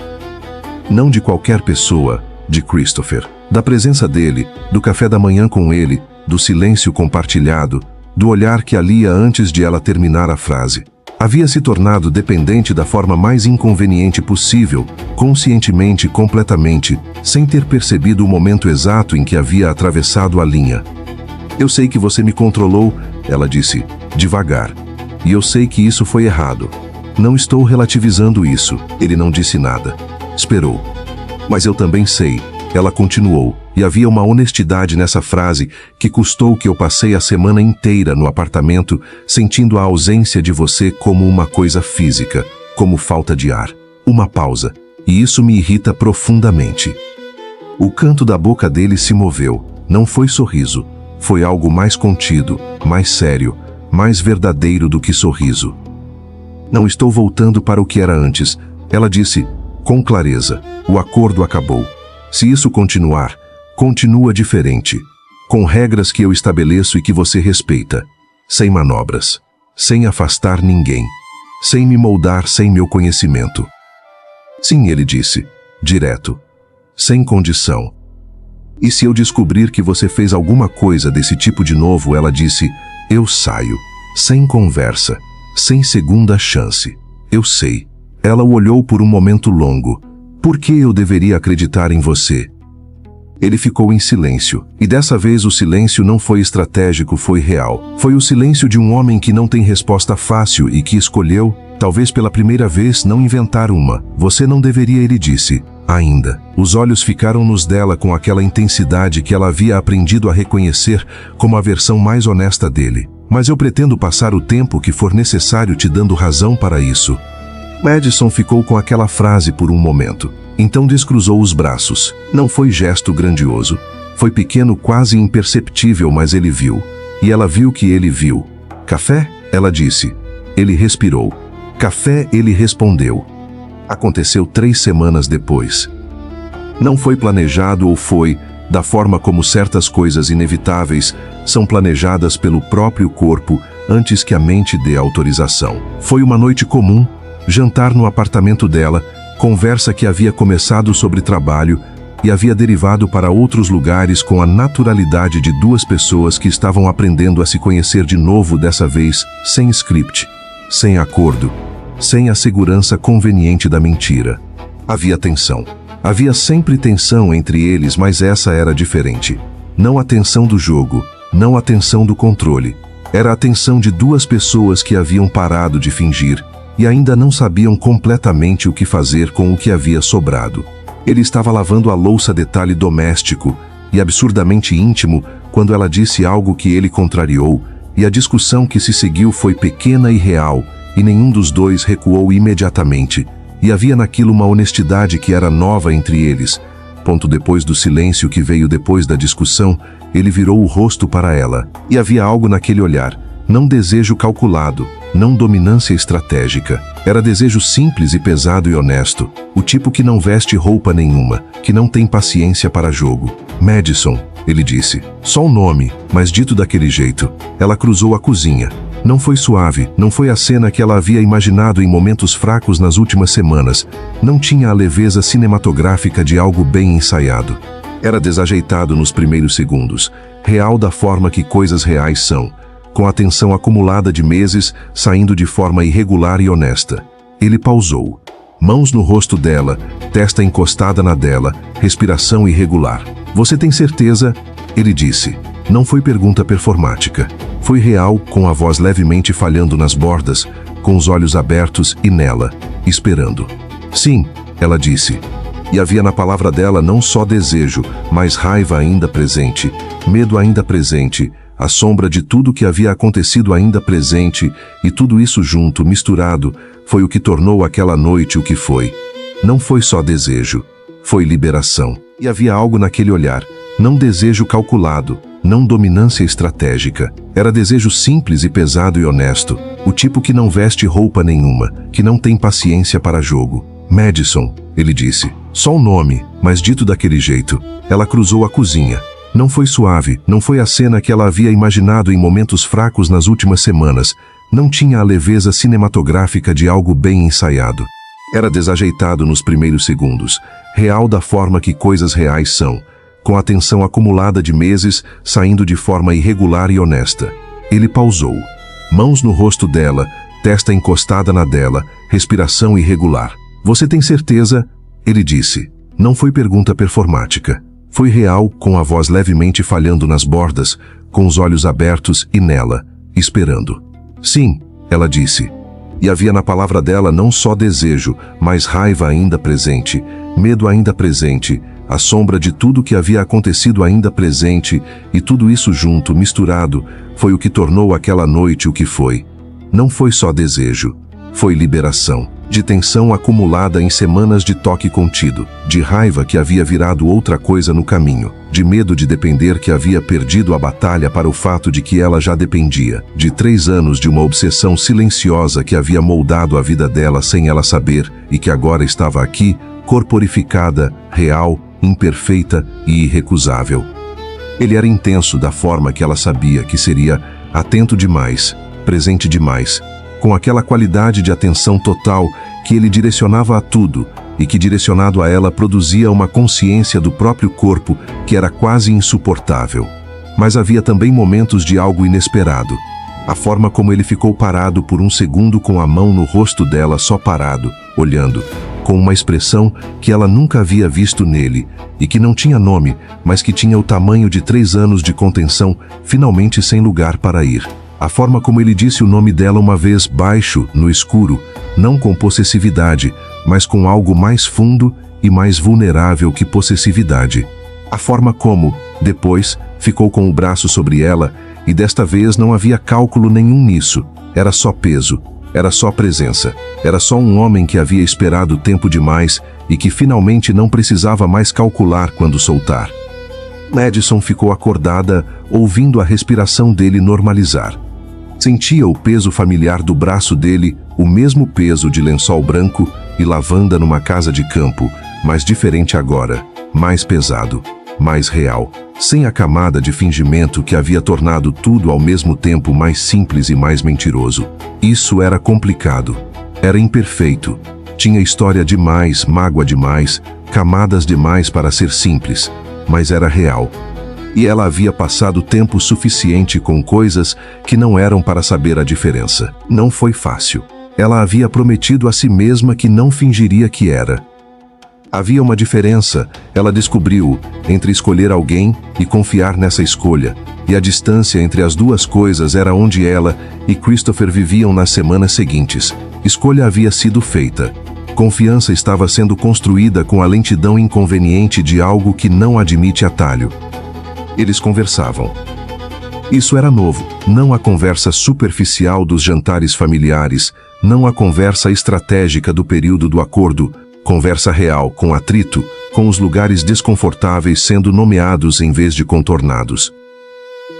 Não de qualquer pessoa, de Christopher. Da presença dele, do café da manhã com ele, do silêncio compartilhado, do olhar que a lia antes de ela terminar a frase. Havia se tornado dependente da forma mais inconveniente possível, conscientemente, completamente, sem ter percebido o momento exato em que havia atravessado a linha. Eu sei que você me controlou, ela disse, devagar. E eu sei que isso foi errado. Não estou relativizando isso. Ele não disse nada. Esperou. Mas eu também sei, ela continuou, e havia uma honestidade nessa frase que custou que eu passei a semana inteira no apartamento sentindo a ausência de você como uma coisa física, como falta de ar, uma pausa, e isso me irrita profundamente. O canto da boca dele se moveu, não foi sorriso, foi algo mais contido, mais sério, mais verdadeiro do que sorriso. Não estou voltando para o que era antes, ela disse, com clareza, o acordo acabou. Se isso continuar, continua diferente, com regras que eu estabeleço e que você respeita, sem manobras, sem afastar ninguém, sem me moldar sem meu conhecimento. Sim, ele disse, direto, sem condição. E se eu descobrir que você fez alguma coisa desse tipo de novo, ela disse, eu saio, sem conversa, sem segunda chance. Eu sei. Ela o olhou por um momento longo. Por que eu deveria acreditar em você? Ele ficou em silêncio, e dessa vez o silêncio não foi estratégico, foi real. Foi o silêncio de um homem que não tem resposta fácil e que escolheu, talvez pela primeira vez, não inventar uma. Você não deveria, ele disse. Ainda. Os olhos ficaram nos dela com aquela intensidade que ela havia aprendido a reconhecer como a versão mais honesta dele. Mas eu pretendo passar o tempo que for necessário te dando razão para isso. Madison ficou com aquela frase por um momento. Então descruzou os braços. Não foi gesto grandioso. Foi pequeno, quase imperceptível, mas ele viu. E ela viu que ele viu. Café? Ela disse. Ele respirou. Café, ele respondeu. Aconteceu 3 semanas depois. Não foi planejado ou foi, da forma como certas coisas inevitáveis são planejadas pelo próprio corpo antes que a mente dê autorização. Foi uma noite comum, jantar no apartamento dela, conversa que havia começado sobre trabalho e havia derivado para outros lugares com a naturalidade de 2 pessoas que estavam aprendendo a se conhecer de novo, dessa vez sem script, sem acordo, sem a segurança conveniente da mentira. Havia tensão. Havia sempre tensão entre eles, mas essa era diferente. Não a tensão do jogo, não a tensão do controle. Era a tensão de 2 pessoas que haviam parado de fingir e ainda não sabiam completamente o que fazer com o que havia sobrado. Ele estava lavando a louça, detalhe doméstico e absurdamente íntimo, quando ela disse algo que ele contrariou, e a discussão que se seguiu foi pequena e real, e nenhum dos dois recuou imediatamente, e havia naquilo uma honestidade que era nova entre eles. Depois do silêncio que veio depois da discussão, ele virou o rosto para ela, e havia algo naquele olhar, não desejo calculado, não dominância estratégica. Era desejo simples e pesado e honesto, o tipo que não veste roupa nenhuma, que não tem paciência para jogo. Madison, ele disse. Só o nome, mas dito daquele jeito. Ela cruzou a cozinha. Não foi suave, não foi a cena que ela havia imaginado em momentos fracos nas últimas semanas. Não tinha a leveza cinematográfica de algo bem ensaiado. Era desajeitado nos primeiros segundos, real da forma que coisas reais são, com a tensão acumulada de meses, saindo de forma irregular e honesta. Ele pausou. Mãos no rosto dela, testa encostada na dela, respiração irregular. Você tem certeza? Ele disse. Não foi pergunta performática. Foi real, com a voz levemente falhando nas bordas, com os olhos abertos e nela, esperando. Sim, ela disse. E havia na palavra dela não só desejo, mas raiva ainda presente, medo ainda presente, a sombra de tudo que havia acontecido ainda presente, e tudo isso junto, misturado, foi o que tornou aquela noite o que foi. Não foi só desejo, foi liberação. E havia algo naquele olhar, não desejo calculado, não dominância estratégica. Era desejo simples e pesado e honesto, o tipo que não veste roupa nenhuma, que não tem paciência para jogo. Madison, ele disse. Só o nome, mas dito daquele jeito. Ela cruzou a cozinha. Não foi suave, não foi a cena que ela havia imaginado em momentos fracos nas últimas semanas. Não tinha a leveza cinematográfica de algo bem ensaiado. Era desajeitado nos primeiros segundos, real da forma que coisas reais são, com a tensão acumulada de meses, saindo de forma irregular e honesta. Ele pausou. Mãos no rosto dela, testa encostada na dela, respiração irregular. Você tem certeza? Ele disse. Não foi pergunta performática. Foi real, com a voz levemente falhando nas bordas, com os olhos abertos e nela, esperando. Sim, ela disse. E havia na palavra dela não só desejo, mas raiva ainda presente, medo ainda presente, a sombra de tudo que havia acontecido ainda presente, e tudo isso junto, misturado, foi o que tornou aquela noite o que foi. Não foi só desejo, foi liberação, de tensão acumulada em semanas de toque contido, de raiva que havia virado outra coisa no caminho, de medo de depender que havia perdido a batalha para o fato de que ela já dependia, de 3 anos de uma obsessão silenciosa que havia moldado a vida dela sem ela saber e que agora estava aqui, corporificada, real, imperfeita e irrecusável. Ele era intenso da forma que ela sabia que seria, atento demais, presente demais, com aquela qualidade de atenção total que ele direcionava a tudo e que, direcionado a ela, produzia uma consciência do próprio corpo que era quase insuportável. Mas havia também momentos de algo inesperado. A forma como ele ficou parado por um segundo com a mão no rosto dela, só parado, olhando, com uma expressão que ela nunca havia visto nele e que não tinha nome, mas que tinha o tamanho de 3 anos de contenção, finalmente sem lugar para ir. A forma como ele disse o nome dela uma vez baixo, no escuro, não com possessividade, mas com algo mais fundo e mais vulnerável que possessividade. A forma como, depois, ficou com o braço sobre ela, e desta vez não havia cálculo nenhum nisso. Era só peso, era só presença, era só um homem que havia esperado tempo demais e que finalmente não precisava mais calcular quando soltar. Madison ficou acordada, ouvindo a respiração dele normalizar. Sentia o peso familiar do braço dele, o mesmo peso de lençol branco e lavanda numa casa de campo, mas diferente agora, mais pesado, mais real, sem a camada de fingimento que havia tornado tudo ao mesmo tempo mais simples e mais mentiroso. Isso era complicado, era imperfeito, tinha história demais, mágoa demais, camadas demais para ser simples, mas era real. E ela havia passado tempo suficiente com coisas que não eram para saber a diferença. Não foi fácil. Ela havia prometido a si mesma que não fingiria que era. Havia uma diferença, ela descobriu, entre escolher alguém e confiar nessa escolha, e a distância entre as duas coisas era onde ela e Christopher viviam nas semanas seguintes. Escolha havia sido feita. Confiança estava sendo construída com a lentidão inconveniente de algo que não admite atalho. Eles conversavam. Isso era novo, não a conversa superficial dos jantares familiares, não a conversa estratégica do período do acordo, conversa real, com atrito, com os lugares desconfortáveis sendo nomeados em vez de contornados.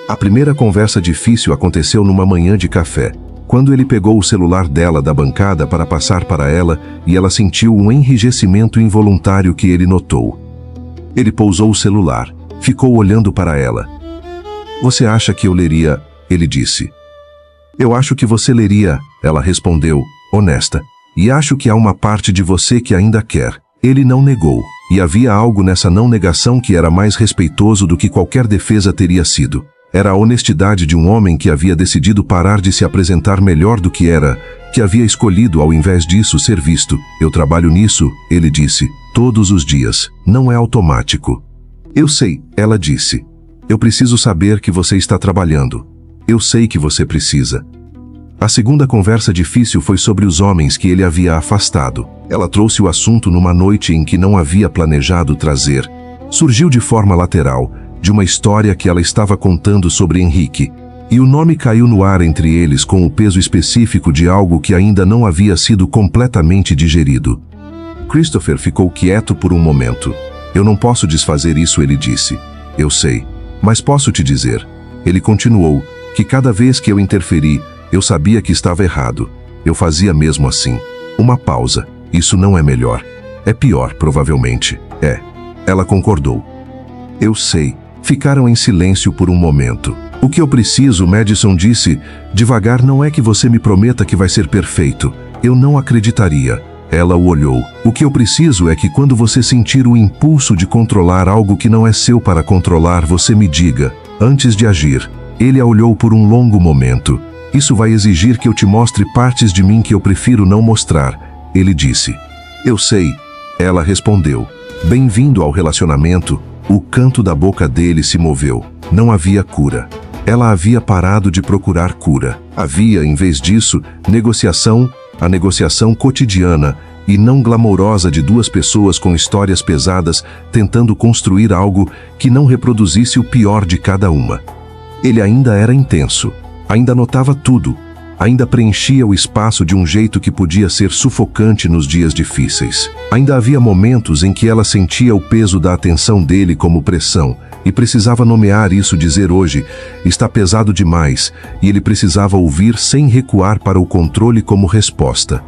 A primeira conversa difícil aconteceu numa manhã de café, quando ele pegou o celular dela da bancada para passar para ela e ela sentiu um enrijecimento involuntário que ele notou. Ele pousou o celular. Ficou olhando para ela. Você acha que eu leria? Ele disse. Eu acho que você leria, ela respondeu, honesta. E acho que há uma parte de você que ainda quer. Ele não negou, e havia algo nessa não negação que era mais respeitoso do que qualquer defesa teria sido. Era a honestidade de um homem que havia decidido parar de se apresentar melhor do que era, que havia escolhido, ao invés disso, ser visto. Eu trabalho nisso, ele disse, todos os dias. Não é automático. Eu sei, ela disse. Eu preciso saber que você está trabalhando. Eu sei que você precisa. A segunda conversa difícil foi sobre os homens que ele havia afastado. Ela trouxe o assunto numa noite em que não havia planejado trazer. Surgiu de forma lateral, de uma história que ela estava contando sobre Henrique. E o nome caiu no ar entre eles com o peso específico de algo que ainda não havia sido completamente digerido. Christopher ficou quieto por um momento. Eu não posso desfazer isso, ele disse. Eu sei. Mas posso te dizer. Ele continuou, que cada vez que eu interferi, eu sabia que estava errado. Eu fazia mesmo assim. Uma pausa. Isso não é melhor. É pior, provavelmente. É. Ela concordou. Eu sei. Ficaram em silêncio por um momento. O que eu preciso, Madison disse, devagar, não é que você me prometa que vai ser perfeito. Eu não acreditaria. Ela o olhou. O que eu preciso é que quando você sentir o impulso de controlar algo que não é seu para controlar, você me diga, antes de agir. Ele a olhou por um longo momento. Isso vai exigir que eu te mostre partes de mim que eu prefiro não mostrar. Ele disse. Eu sei. Ela respondeu. Bem-vindo ao relacionamento. O canto da boca dele se moveu. Não havia cura. Ela havia parado de procurar cura. Havia, em vez disso, negociação, a negociação cotidiana e não glamourosa de duas pessoas com histórias pesadas tentando construir algo que não reproduzisse o pior de cada uma. Ele ainda era intenso, ainda notava tudo, ainda preenchia o espaço de um jeito que podia ser sufocante nos dias difíceis. Ainda havia momentos em que ela sentia o peso da atenção dele como pressão, e precisava nomear isso, dizer hoje, está pesado demais, e ele precisava ouvir sem recuar para o controle como resposta.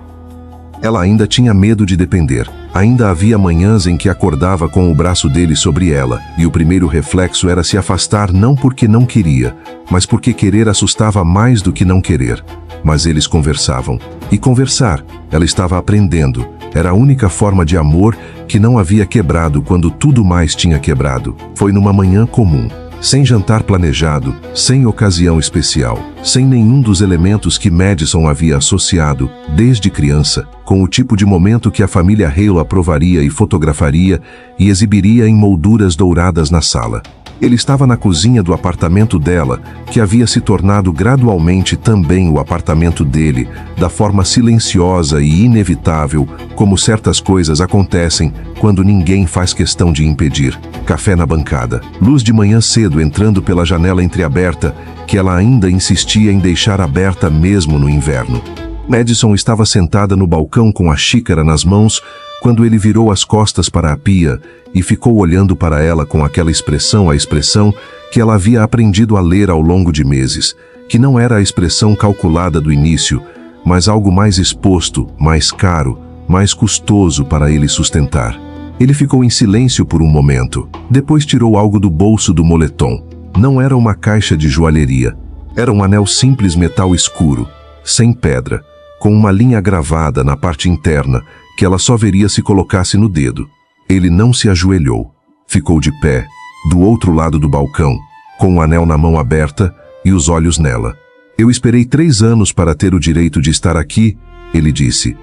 Ela ainda tinha medo de depender. Ainda havia manhãs em que acordava com o braço dele sobre ela, e o primeiro reflexo era se afastar não porque não queria, mas porque querer assustava mais do que não querer. Mas eles conversavam. E conversar, ela estava aprendendo. Era a única forma de amor que não havia quebrado quando tudo mais tinha quebrado. Foi numa manhã comum, sem jantar planejado, sem ocasião especial, sem nenhum dos elementos que Madison havia associado, desde criança, com o tipo de momento que a família Hale aprovaria e fotografaria e exibiria em molduras douradas na sala. Ele estava na cozinha do apartamento dela, que havia se tornado gradualmente também o apartamento dele, da forma silenciosa e inevitável, como certas coisas acontecem quando ninguém faz questão de impedir. Café na bancada. Luz de manhã cedo entrando pela janela entreaberta, que ela ainda insistia em deixar aberta mesmo no inverno. Madison estava sentada no balcão com a xícara nas mãos, quando ele virou as costas para a pia e ficou olhando para ela com aquela expressão, a expressão que ela havia aprendido a ler ao longo de meses, que não era a expressão calculada do início, mas algo mais exposto, mais caro, mais custoso para ele sustentar. Ele ficou em silêncio por um momento. Depois tirou algo do bolso do moletom. Não era uma caixa de joalheria. Era um anel simples metal escuro, sem pedra, com uma linha gravada na parte interna, que ela só veria se colocasse no dedo. Ele não se ajoelhou. Ficou de pé, do outro lado do balcão, com o anel na mão aberta e os olhos nela. Eu esperei 3 anos para ter o direito de estar aqui, ele disse.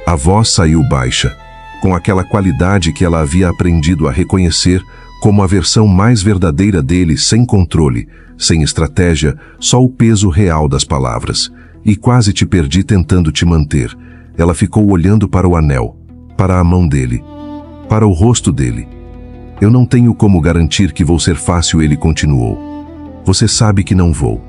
A voz saiu baixa, com aquela qualidade que ela havia aprendido a reconhecer como a versão mais verdadeira dele, sem controle, sem estratégia, só o peso real das palavras. E quase te perdi tentando te manter. Ela ficou olhando para o anel, para a mão dele, para o rosto dele. Eu não tenho como garantir que vou ser fácil, ele continuou. Você sabe que não vou.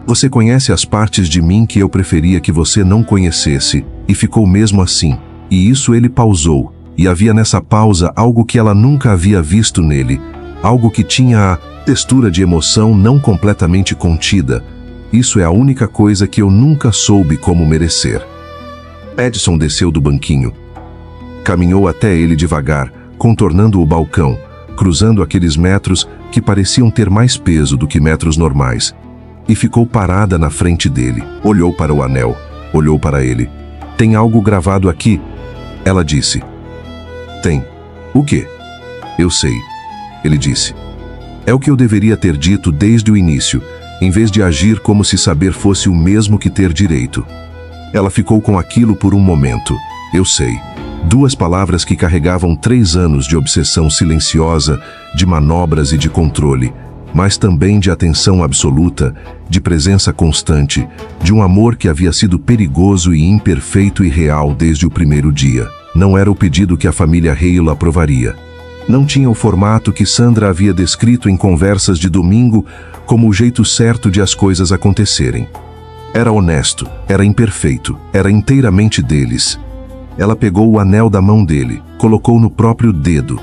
Você conhece as partes de mim que eu preferia que você não conhecesse, e ficou mesmo assim. E isso ele pausou, e havia nessa pausa algo que ela nunca havia visto nele, algo que tinha a textura de emoção não completamente contida. Isso é a única coisa que eu nunca soube como merecer. Madison desceu do banquinho. Caminhou até ele devagar, contornando o balcão, cruzando aqueles metros que pareciam ter mais peso do que metros normais, e ficou parada na frente dele. Olhou para o anel, olhou para ele. Tem algo gravado aqui, ela disse. Tem. O quê? Eu sei, ele disse. É o que eu deveria ter dito desde o início, em vez de agir como se saber fosse o mesmo que ter direito. Ela ficou com aquilo por um momento. Eu sei. 2 palavras que carregavam 3 anos de obsessão silenciosa, de manobras e de controle, mas também de atenção absoluta, de presença constante, de um amor que havia sido perigoso e imperfeito e real desde o primeiro dia. Não era o pedido que a família Hale aprovaria. Não tinha o formato que Sandra havia descrito em conversas de domingo como o jeito certo de as coisas acontecerem. Era honesto, era imperfeito, era inteiramente deles. Ela pegou o anel da mão dele, colocou no próprio dedo.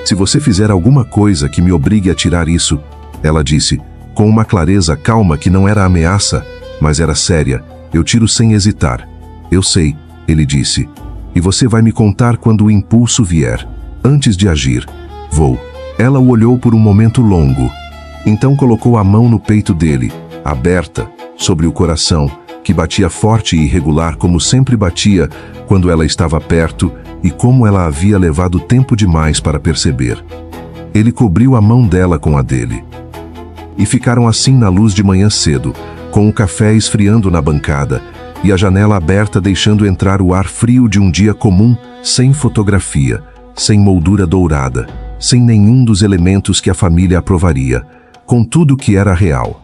Se você fizer alguma coisa que me obrigue a tirar isso, ela disse, com uma clareza calma que não era ameaça, mas era séria, eu tiro sem hesitar. Eu sei, ele disse, e você vai me contar quando o impulso vier. Antes de agir, vou. Ela o olhou por um momento longo. Então colocou a mão no peito dele, aberta, sobre o coração, que batia forte e irregular como sempre batia quando ela estava perto e como ela havia levado tempo demais para perceber. Ele cobriu a mão dela com a dele. E ficaram assim na luz de manhã cedo, com o café esfriando na bancada e a janela aberta deixando entrar o ar frio de um dia comum, sem fotografia, sem moldura dourada, sem nenhum dos elementos que a família aprovaria, com tudo que era real.